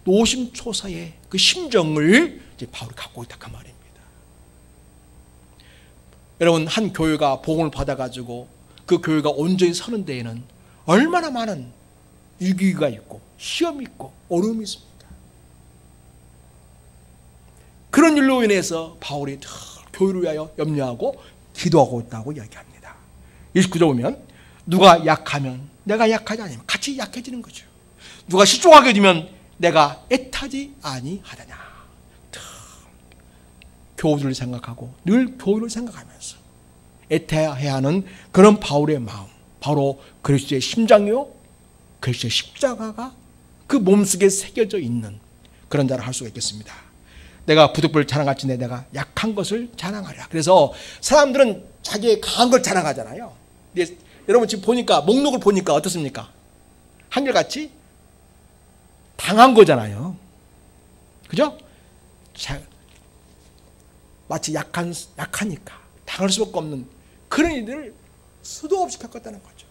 노심초사의 그 심정을 이제 바울이 갖고 있다 그 말입니다. 여러분, 한 교회가 복음을 받아가지고 그 교회가 온전히 서는 데에는 얼마나 많은 위기가 있고 시험이 있고 어려움이 있습니까? 그런 일로 인해서 바울이 교회를 위하여 염려하고 기도하고 있다고 이야기합니다. 29절 보면 누가 약하면 내가 약하지 아니면 같이 약해지는 거죠. 누가 실족하게 되면 내가 애타지 아니하다냐. 교우들을 생각하고 늘 교우를 생각하면서 애타해야 하는 그런 바울의 마음, 바로 그리스도의 심장이요 그리스도의 십자가가 그 몸속에 새겨져 있는 그런 자를 할 수가 있겠습니다. 내가 부득불 자랑할지 내가 약한 것을 자랑하랴. 그래서 사람들은 자기의 강한 걸 자랑하잖아요. 근데 여러분 지금 보니까 목록을 보니까 어떻습니까? 한결같이 당한 거잖아요. 그죠? 마치 약하니까 당할 수밖에 없는 그런 일들을 수도 없이 겪었다는 거죠.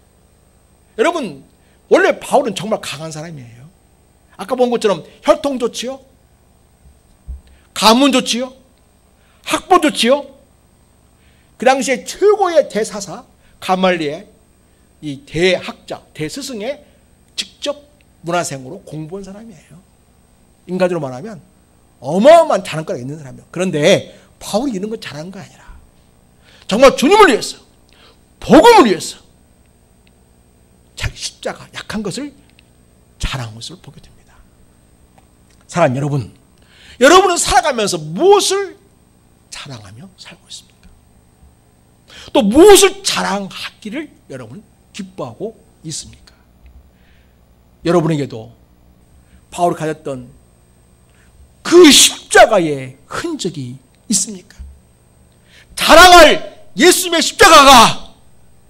여러분, 원래 바울은 정말 강한 사람이에요. 아까 본 것처럼 혈통 좋지요, 가문 좋지요, 학번 좋지요. 그 당시에 최고의 대사사 가말리의 이 대학자, 대스승의 직접 문화생으로 공부한 사람이에요. 인간으로 말하면 어마어마한 자랑거리가 있는 사람이에요. 그런데 바울이 이런 거 잘하는 거 아니라 정말 주님을 위해서, 복음을 위해서 자기 십자가 약한 것을 자랑한 것을 보게 됩니다. 사랑하는 여러분, 여러분은 살아가면서 무엇을 자랑하며 살고 있습니까? 또 무엇을 자랑하기를 여러분은 기뻐하고 있습니까? 여러분에게도 바울이 가졌던 그 십자가의 흔적이 있습니까? 자랑할 예수님의 십자가가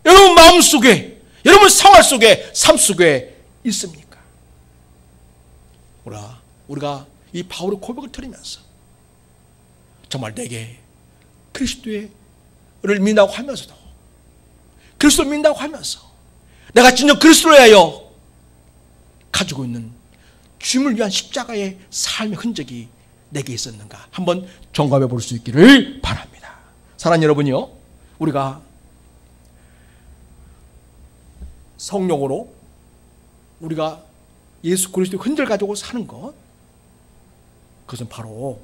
여러분 마음속에, 여러분 생활 속에, 삶 속에 있습니까? 우리가 이 바울의 고백을 들으면서 정말 내게 그리스도를 믿는다고 하면서도, 그리스도를 믿는다고 하면서 내가 진정 그리스도를 위하여 가지고 있는 주님을 위한 십자가의 삶의 흔적이 내게 있었는가 한번 점검해 볼 수 있기를 바랍니다. 사랑하는 여러분이요, 우리가 성령으로 우리가 예수 그리스도의 흔적을 가지고 사는 것, 그것은 바로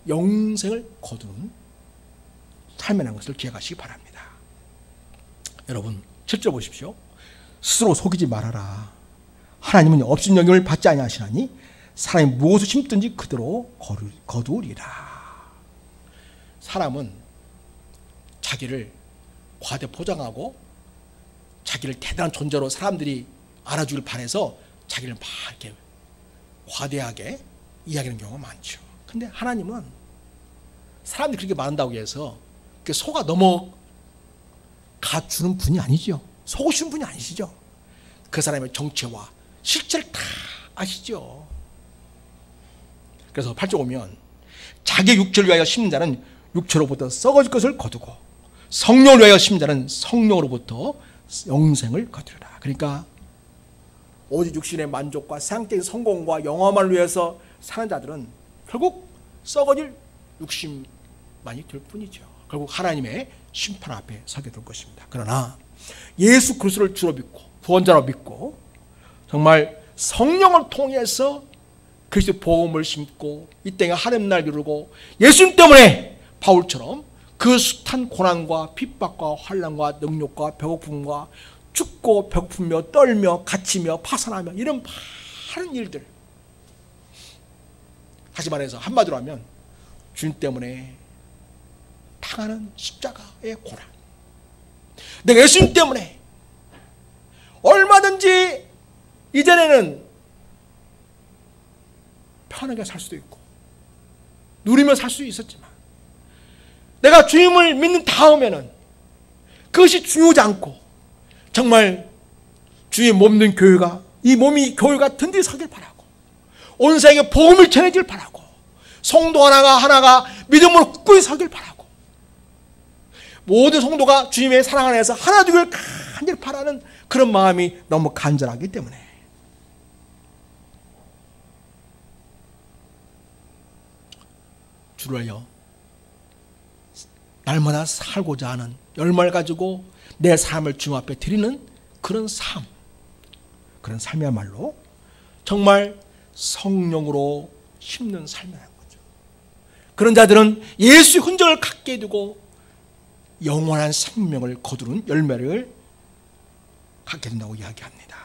영생을 거두는 삶이라는 것을 기억하시기 바랍니다. 여러분 7절 보십시오. 스스로 속이지 말아라. 하나님은 없인 영임을 받지 아니하시나니 사람이 무엇을 심든지 그대로 거두리라. 사람은 자기를 과대 포장하고 자기를 대단한 존재로 사람들이 알아주길 바라서 자기를 막 이렇게 과대하게 이야기하는 경우가 많죠. 근데 하나님은 사람들이 그렇게 말한다고 해서 속아 넘어가 주는 분이 아니죠. 속으시는 분이 아니시죠. 그 사람의 정체와 실체를 다 아시죠. 그래서 8절 오면 자기 육체를 위하여 심는 자는 육체로부터 썩어질 것을 거두고 성령을 위하여 심는 자는 성령으로부터 영생을 거두리라. 그러니까 오직 육신의 만족과 세상적인 성공과 영화만을 위해서 사는 자들은 결국 썩어질 육신만이 될 뿐이죠. 결국 하나님의 심판 앞에 서게 될 것입니다. 그러나 예수 그리스도를 주로 믿고 구원자로 믿고 정말 성령을 통해서 그리스도의 복음을 심고 이 땅에 하나님 나라를 이루고 예수님 때문에 바울처럼 그 숱한 고난과 핍박과 환난과 능력과 배고픔과 죽고 배고프며 떨며 갇히며 파산하며 이런 많은 일들, 다시 말해서 한마디로 하면 주님 때문에 당하는 십자가의 고난, 내가 예수님 때문에 얼마든지 이전에는 편하게 살 수도 있고 누리며 살 수 있었지만 내가 주님을 믿는 다음에는 그것이 중요하지 않고 정말 주의 몸된 교회가, 이 몸이 교회가 든든히 서길 바라고 온 세상에 복음을 전해질 바라고 성도 하나가 믿음으로 굳건히 서길 바라고 모든 성도가 주님의 사랑 안에서 하나 되길 간절히 바라는 그런 마음이 너무 간절하기 때문에 주를 위하여 날마다 살고자 하는 열망을 가지고 내 삶을 주님 앞에 드리는 그런 삶, 그런 삶이야말로 정말 성령으로 심는 삶이라는 거죠. 그런 자들은 예수의 흔적을 갖게 두고 영원한 생명을 거두는 열매를 갖게 된다고 이야기합니다.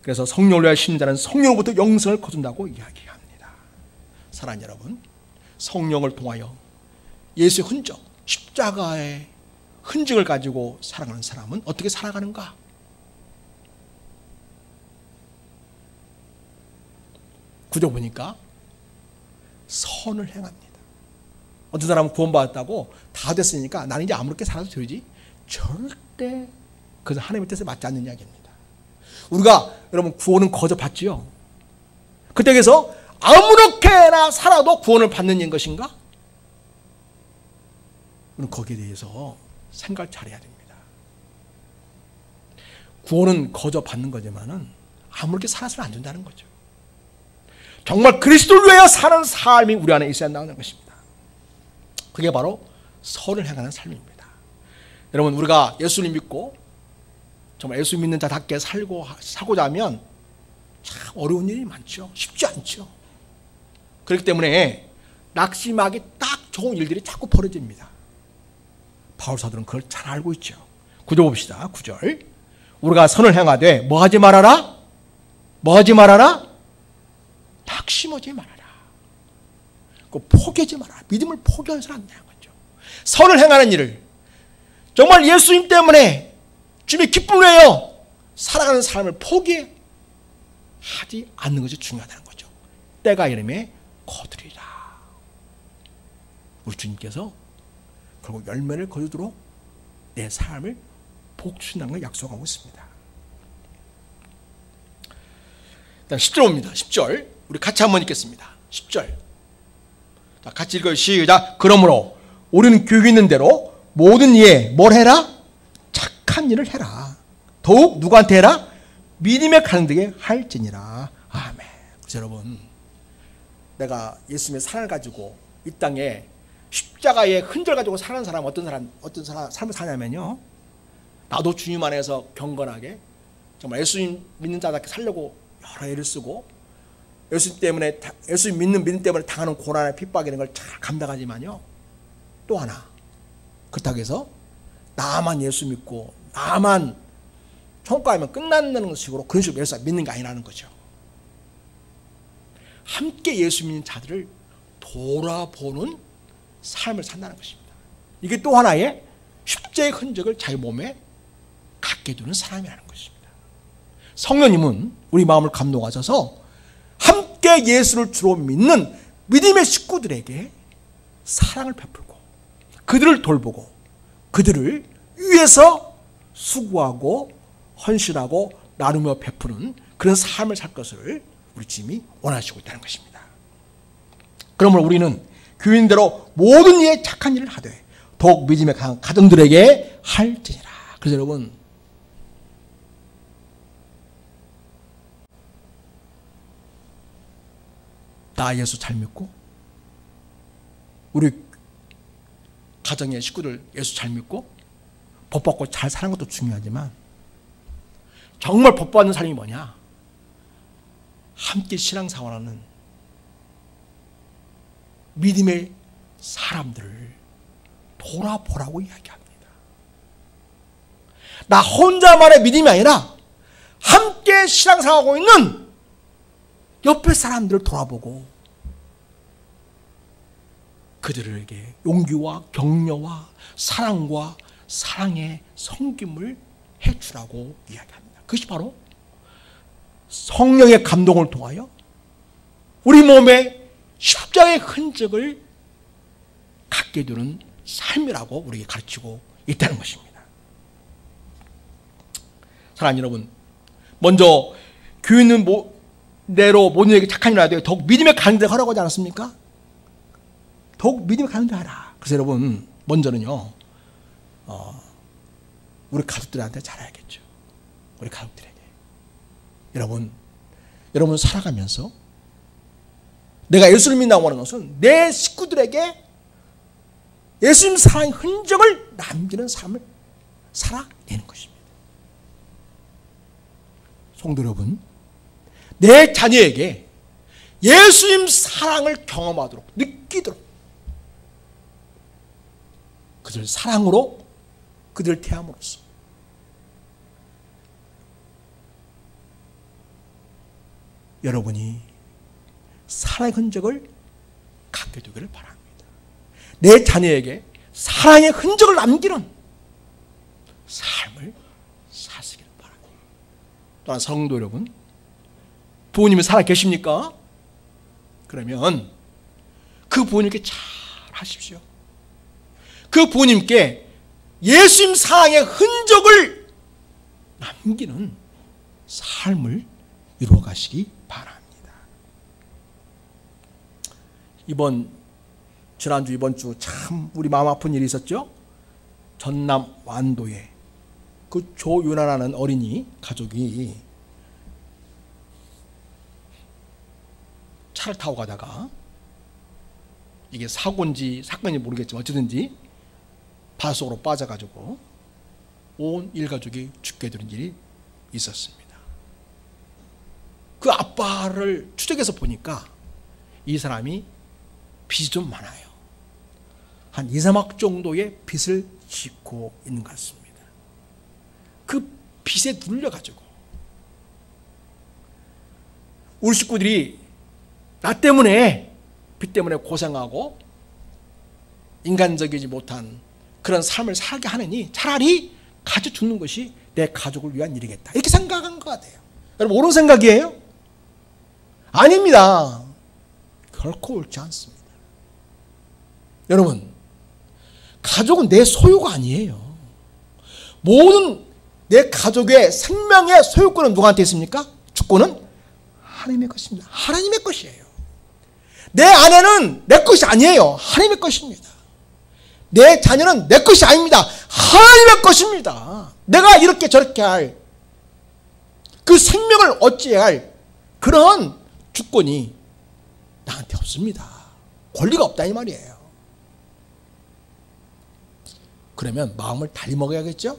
그래서 성령을 위하여 심는 자는 성령으로부터 영생을 거둔다고 이야기합니다. 사랑하는 여러분, 성령을 통하여 예수의 흔적, 십자가의 흔적을 가지고 살아가는 사람은 어떻게 살아가는가? 구절 보니까 선을 행합니다. 어떤 사람은 구원받았다고 다 됐으니까 나는 이제 아무렇게 살아도 되지? 절대 그것은 하나님의 뜻에 맞지 않는 이야기입니다. 우리가 여러분 구원은 거저 받지요. 그때에서 아무렇게나 살아도 구원을 받는 것인가? 우리는 거기에 대해서 생각을 잘해야 됩니다. 구원은 거저 받는 거지만은 아무렇게 살아서는 안 된다는 거죠. 정말 그리스도를 위하여 사는 삶이 우리 안에 있어야 한다는 것입니다. 그게 바로 선을 행하는 삶입니다. 여러분, 우리가 예수를 믿고 정말 예수 믿는 자답게 살고자 하면 참 어려운 일이 많죠. 쉽지 않죠. 그렇기 때문에 낙심하기 딱 좋은 일들이 자꾸 벌어집니다. 바울 사도는 그걸 잘 알고 있죠. 9절 봅시다. 9절. 우리가 선을 행하되 뭐 하지 말아라? 뭐 하지 말아라? 낙심하지 말아라. 포기하지 말아라. 믿음을 포기해서는 안 되는 거죠. 선을 행하는 일을 정말 예수님 때문에 주님의 기쁨을 위하여 살아가는 삶을 포기하지 않는 것이 중요하다는 거죠. 때가 이름에 거두리라. 우리 주님께서 결국 열매를 거두도록 내 삶을 복주신다는 걸 약속하고 있습니다. 일단 10절 옵니다. 10절 우리 같이 한번 읽겠습니다. 10절 자, 같이 읽어요. 시작. 그러므로 우리는 교육 있는 대로 모든 이에 뭘 해라? 착한 일을 해라. 더욱 누구한테 해라? 믿음에 가는되게 할지니라. 아멘. 그래서 여러분, 내가 예수님의 사랑을 가지고 이 땅에 십자가의 흔적을 가지고 사는 사람은 어떤 삶을 사냐면요, 나도 주님 안에서 경건하게 정말 예수님 믿는 자답게 살려고 여러 애를 쓰고 예수님 때문에, 예수님 믿는 믿음 때문에 당하는 고난과 핍박 이런 걸 잘 감당하지만요, 또 하나 그렇다고 해서 나만 예수 믿고 나만 천국가면 끝난다는 식으로 그런 식으로 예수 믿는 게 아니라는 거죠. 함께 예수 믿는 자들을 돌아보는 삶을 산다는 것입니다. 이게 또 하나의 십자의 흔적을 자기 몸에 갖게 두는 사람이라는 것입니다. 성령님은 우리 마음을 감동하셔서 함께 예수를 주로 믿는 믿음의 식구들에게 사랑을 베풀고 그들을 돌보고 그들을 위해서 수고하고 헌신하고 나누며 베푸는 그런 삶을 살 것을 우리 주님이 원하시고 있다는 것입니다. 그러므로 우리는 교인대로 모든 이에 착한 일을 하되 더욱 믿음에 강한 가정들에게 할지니라. 그래서 여러분, 나 예수 잘 믿고 우리 가정의 식구들 예수 잘 믿고 복 받고 잘 사는 것도 중요하지만 정말 복 받는 사람이 뭐냐? 함께 신앙생활하는 믿음의 사람들을 돌아보라고 이야기합니다. 나 혼자만의 믿음이 아니라 함께 신앙생활하고 있는 옆에 사람들을 돌아보고 그들에게 용기와 격려와 사랑과 사랑의 섬김을 해주라고 이야기합니다. 그것이 바로 성령의 감동을 통하여 우리 몸에 십자가의 흔적을 갖게 되는 삶이라고 우리에게 가르치고 있다는 것입니다. 사랑하는 여러분, 먼저 교인은 내로 모든 이에게 착한 일을 하되 더욱 믿음의 가는 데 하라고 하지 않았습니까? 더욱 믿음의 가는 데 하라. 그래서 여러분, 먼저는요, 우리 가족들한테 잘해야겠죠. 우리 가족들에게. 여러분 살아가면서 내가 예수를 믿는다고 하는 것은 내 식구들에게 예수님 사랑의 흔적을 남기는 삶을 살아내는 것입니다. 성도 여러분, 내 자녀에게 예수님 사랑을 경험하도록 느끼도록 그들 사랑으로 그들을 대함으로써 여러분이 사랑의 흔적을 갖게 되기를 바랍니다. 내 자녀에게 사랑의 흔적을 남기는 삶을 사시기를 바랍니다. 또한 성도 여러분, 부모님이 살아 계십니까? 그러면 그 부모님께 잘 하십시오. 그 부모님께 예수님 사랑의 흔적을 남기는 삶을 이루어 가시기 바랍니다. 지난주 이번 주 참 우리 마음 아픈 일이 있었죠. 전남 완도에 그 조윤아라는 어린이 가족이 차를 타고 가다가 이게 사고인지 사건인지 모르겠지만 어쨌든지 바닷속으로 빠져가지고 온 일가족이 죽게 되는 일이 있었습니다. 그 아빠를 추적해서 보니까 이 사람이 빚이 좀 많아요. 한 2, 3억 정도의 빚을 짓고 있는 것 같습니다. 그 빚에 눌려가지고 우리 식구들이 나 때문에 빚 때문에 고생하고 인간적이지 못한 그런 삶을 살게 하느니 차라리 가져 죽는 것이 내 가족을 위한 일이겠다. 이렇게 생각한 것 같아요. 여러분, 옳은 생각이에요? 아닙니다. 결코 옳지 않습니다. 여러분, 가족은 내 소유가 아니에요. 모든 내 가족의 생명의 소유권은 누구한테 있습니까? 주권은 하나님의 것입니다. 하나님의 것이에요. 내 아내는 내 것이 아니에요. 하나님의 것입니다. 내 자녀는 내 것이 아닙니다. 하나님의 것입니다. 내가 이렇게 저렇게 할 그 생명을 어찌해야 할 그런 주권이 나한테 없습니다. 권리가 없다 이 말이에요. 그러면 마음을 달리 먹어야겠죠?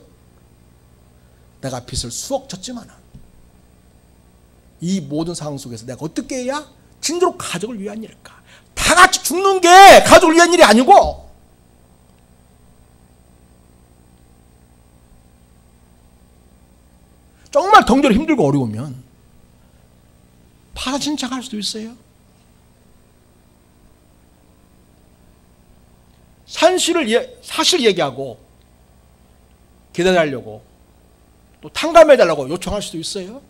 내가 빚을 수억 졌지만 이 모든 상황 속에서 내가 어떻게 해야 진짜로 가족을 위한 일일까? 다 같이 죽는 게 가족을 위한 일이 아니고 정말 경제로 힘들고 어려우면 파란신청할 수도 있어요. 사실 얘기하고 기다려달라고 또 탕감해달라고 요청할 수도 있어요.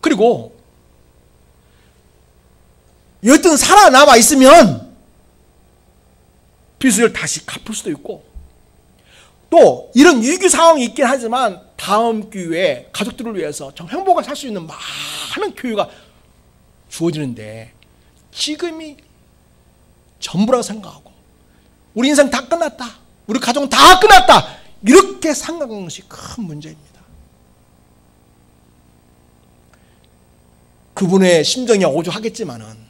그리고 여튼 살아남아 있으면 빚을 다시 갚을 수도 있고, 또 이런 위기 상황이 있긴 하지만 다음 기회에 가족들을 위해서 정말 행복하게 살 수 있는 많은 기회가 주어지는데, 지금이 전부라고 생각하고 우리 인생 다 끝났다, 우리 가정은 다 끝났다, 이렇게 생각하는 것이 큰 문제입니다. 그분의 심정이 오죽하겠지만은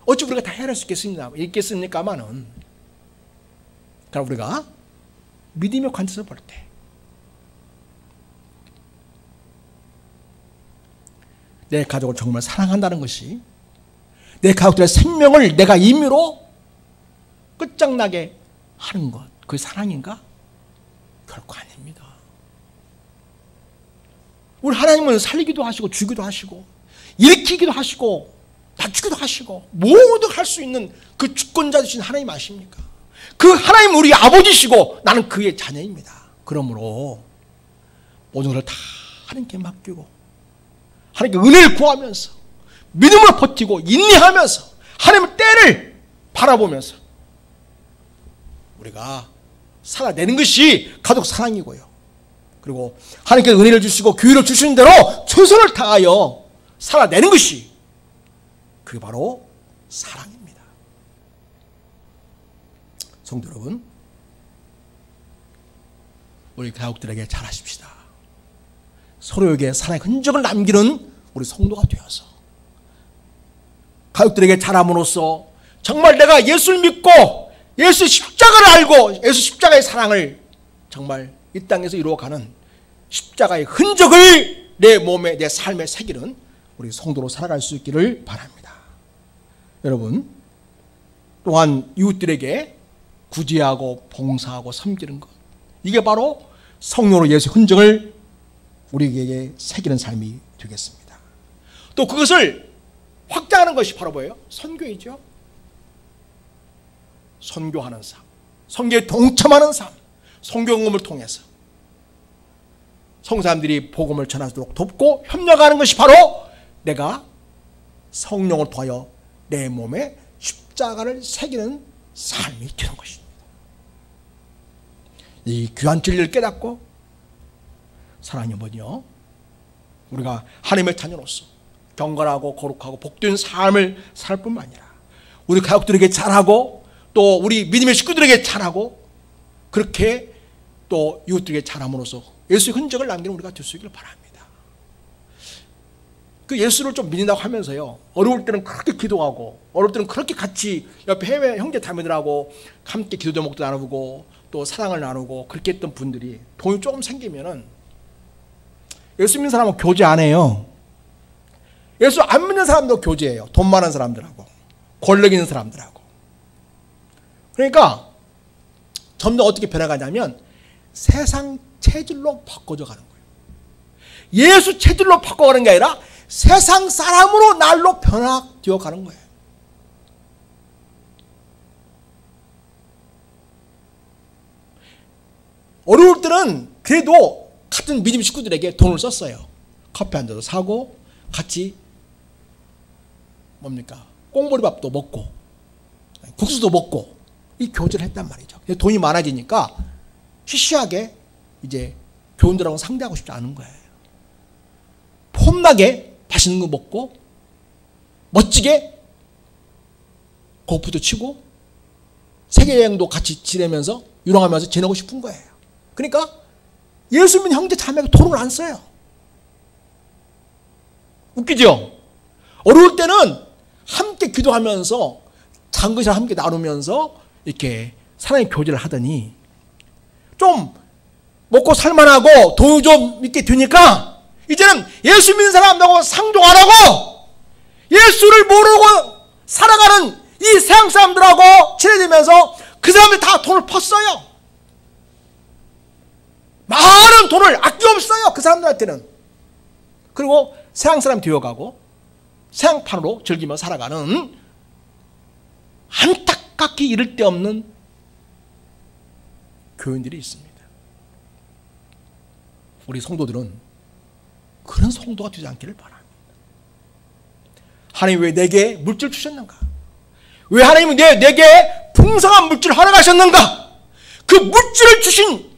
어찌 우리가 다 해낼 수 있겠습니까마는, 그러나 우리가 믿음의 관점에서 볼 때 내 가족을 정말 사랑한다는 것이 내 가족들의 생명을 내가 임의로 끝장나게 하는 것, 그게 사랑인가? 결코 아닙니다. 우리 하나님은 살리기도 하시고 주기도 하시고 일으키기도 하시고 낮추기도 하시고 모두 할 수 있는 그 주권자 되신 하나님 아십니까? 그 하나님은 우리 아버지시고 나는 그의 자녀입니다. 그러므로 모든 것을 다 하나님께 맡기고 하나님께 은혜를 구하면서 믿음으로 버티고 인내하면서 하나님의 때를 바라보면서 우리가 살아내는 것이 가족 사랑이고요. 그리고 하나님께 은혜를 주시고 기회를 주시는 대로 최선을 다하여 살아내는 것이, 그게 바로 사랑입니다. 성도 여러분, 우리 가족들에게 잘하십시다. 서로에게 사랑의 흔적을 남기는 우리 성도가 되어서 가족들에게 잘함으로써 정말 내가 예수를 믿고 예수 십자가를 알고 예수 십자가의 사랑을 정말 이 땅에서 이루어가는 십자가의 흔적을 내 몸에 내 삶에 새기는 우리 성도로 살아갈 수 있기를 바랍니다. 여러분, 또한 이웃들에게 구제하고 봉사하고 섬기는 것, 이게 바로 성령으로 예수의 흔적을 우리에게 새기는 삶이 되겠습니다. 또 그것을 확장하는 것이 바로 뭐예요? 선교이죠. 선교하는 삶, 선교에 동참하는 삶, 선교응음을 통해서 성사람들이 복음을 전하도록 돕고 협력하는 것이 바로 내가 성령을 통하여 내 몸에 십자가를 새기는 삶이 되는 것입니다. 이 귀한 진리를 깨닫고 사랑하는 뭐냐? 우리가 하나님의 자녀로서 경건하고 거룩하고 복된 삶을 살 뿐만 아니라 우리 가족들에게 잘하고 또 우리 믿음의 식구들에게 잘하고 그렇게 또 이웃들에게 잘함으로써 예수의 흔적을 남기는 우리가 될 수 있기를 바랍니다. 그 예수를 좀 믿는다고 하면서요, 어려울 때는 그렇게 기도하고 어려울 때는 그렇게 같이 옆에 해외 형제 자매들하고 함께 기도 제목도 나누고 또 사랑을 나누고 그렇게 했던 분들이 돈이 조금 생기면은 예수 믿는 사람은 교제 안 해요. 예수 안 믿는 사람도 교제해요. 돈 많은 사람들하고 권력 있는 사람들하고. 그러니까 점점 어떻게 변해가냐면 세상 체질로 바꿔져 가는 거예요. 예수 체질로 바꿔가는 게 아니라 세상 사람으로 날로 변화되어 가는 거예요. 어려울 때는 그래도 같은 믿음 식구들에게 돈을 썼어요. 커피 한 잔도 사고 같이 뭡니까? 꽁보리밥도 먹고 국수도 먹고 이 교제를 했단 말이죠. 돈이 많아지니까 시시하게 이제 교인들하고 상대하고 싶지 않은 거예요. 폼나게 맛있는 거 먹고 멋지게 골프도 치고 세계여행도 같이 지내면서 유랑하면서 지내고 싶은 거예요. 그러니까 예수 믿는 형제 자매가 돈을 안 써요. 웃기죠? 어려울 때는 함께 기도하면서 작은 것을 함께 나누면서 이렇게 사랑의 교제를 하더니 좀 먹고 살만하고 돈이 좀 있게 되니까 이제는 예수 믿는 사람하고 상종 안 하고 예수를 모르고 살아가는 이 세상 사람들하고 친해지면서 그 사람들이 다 돈을 펐어요. 많은 돈을 아낌없어요. 그 사람들한테는. 그리고 세상 사람 되어가고 세상판으로 즐기며 살아가는 안타깝게 이를 데 없는 교인들이 있습니다. 우리 성도들은 그런 성도가 되지 않기를 바랍니다. 하나님 왜 내게 물질 주셨는가? 왜 하나님은 내게 풍성한 물질을 허락하셨는가? 그 물질을 주신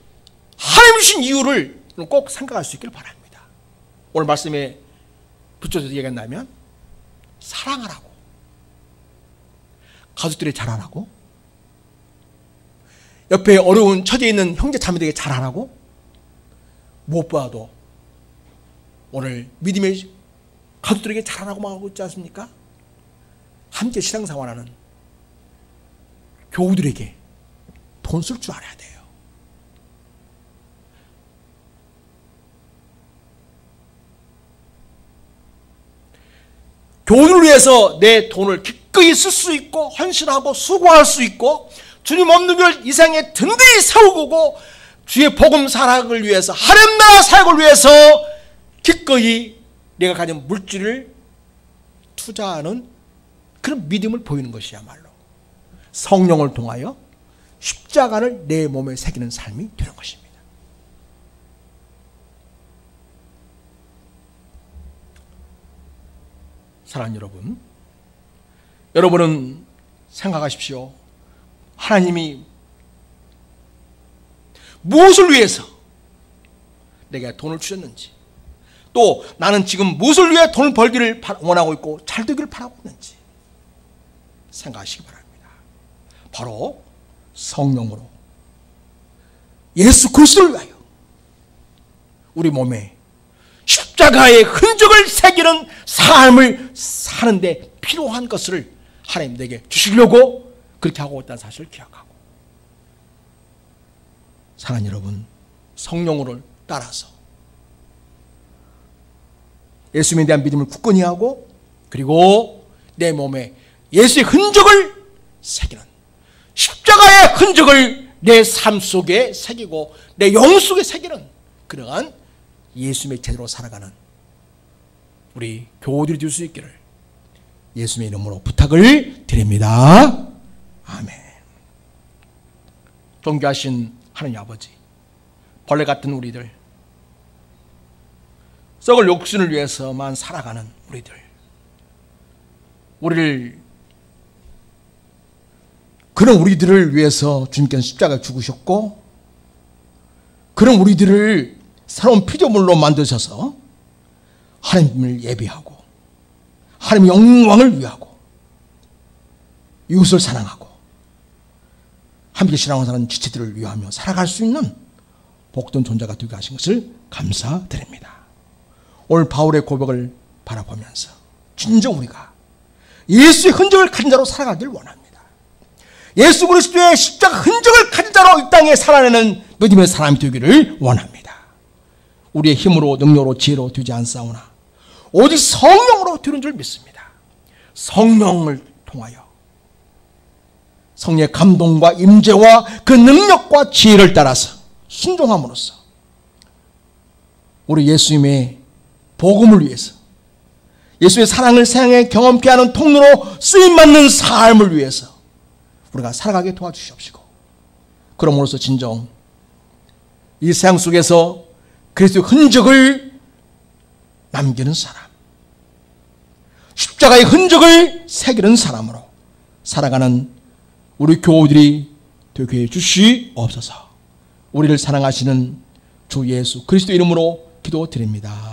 하나님 주신 이유를 꼭 생각할 수 있기를 바랍니다. 오늘 말씀에 붙여서 얘기한다면 사랑하라고, 가족들이 잘하라고, 옆에 어려운 처지에 있는 형제 자매들에게 잘하라고, 무엇보다도 오늘 믿음의 가족들에게 잘하라고 말하고 있지 않습니까? 함께 신앙생활하는 교우들에게 돈 쓸 줄 알아야 돼요. 교우를 위해서 내 돈을 기꺼이 쓸 수 있고 헌신하고 수고할 수 있고 주님 없는 별 이상에 든든히 세우고 주의 복음 사락을 위해서 하나님 나라 사역을 위해서 기꺼이 내가 가진 물질을 투자하는 그런 믿음을 보이는 것이야말로 성령을 통하여 십자가를 내 몸에 새기는 삶이 되는 것입니다. 사랑하는 여러분, 여러분은 생각하십시오. 하나님이 무엇을 위해서 내게 돈을 주셨는지, 또 나는 지금 무엇을 위해 돈을 벌기를 원하고 있고 잘 되기를 바라고 있는지 생각하시기 바랍니다. 바로 성령으로 예수 그리스도를 위하여 우리 몸에 십자가의 흔적을 새기는 삶을 사는데 필요한 것을 하나님 내게 주시려고 그렇게 하고 있다는 사실을 기억하고, 사랑하는 여러분, 성령으로 따라서 예수님에 대한 믿음을 굳건히 하고, 그리고 내 몸에 예수의 흔적을 새기는, 십자가의 흔적을 내 삶 속에 새기고 내 영 속에 새기는 그러한 예수님의 제대로 살아가는 우리 교우들이 될 수 있기를 예수님의 이름으로 부탁을 드립니다. 아멘. 존귀하신 하나님 아버지, 벌레 같은 우리들, 썩을 욕심을 위해서만 살아가는 그런 우리들을 위해서 주님께서 십자가를 죽으셨고, 그런 우리들을 새로운 피조물로 만드셔서 하나님을 예배하고 하나님의 영광을 위하고 이웃을 사랑하고 함께 신앙생활하는 지체들을 위하며 살아갈 수 있는 복된 존재가 되게 하신 것을 감사드립니다. 오늘 바울의 고백을 바라보면서 진정 우리가 예수의 흔적을 가진 자로 살아가길 원합니다. 예수 그리스도의 십자가 흔적을 가진 자로 이 땅에 살아내는 믿음의 사람이 되기를 원합니다. 우리의 힘으로 능력으로 지혜로 되지 않사오나 오직 성령으로 되는 줄 믿습니다. 성령을 통하여 성령의 감동과 임재와 그 능력과 지혜를 따라서 순종함으로써 우리 예수님의 복음을 위해서, 예수의 사랑을 세상에 경험케 하는 통로로 쓰임받는 삶을 위해서 우리가 살아가게 도와주시옵시고, 그럼으로써 진정 이 세상 속에서 그리스도의 흔적을 남기는 사람, 십자가의 흔적을 새기는 사람으로 살아가는 우리 교우들이 되게 해 주시옵소서. 우리를 사랑하시는 주 예수 그리스도 이름으로 기도드립니다.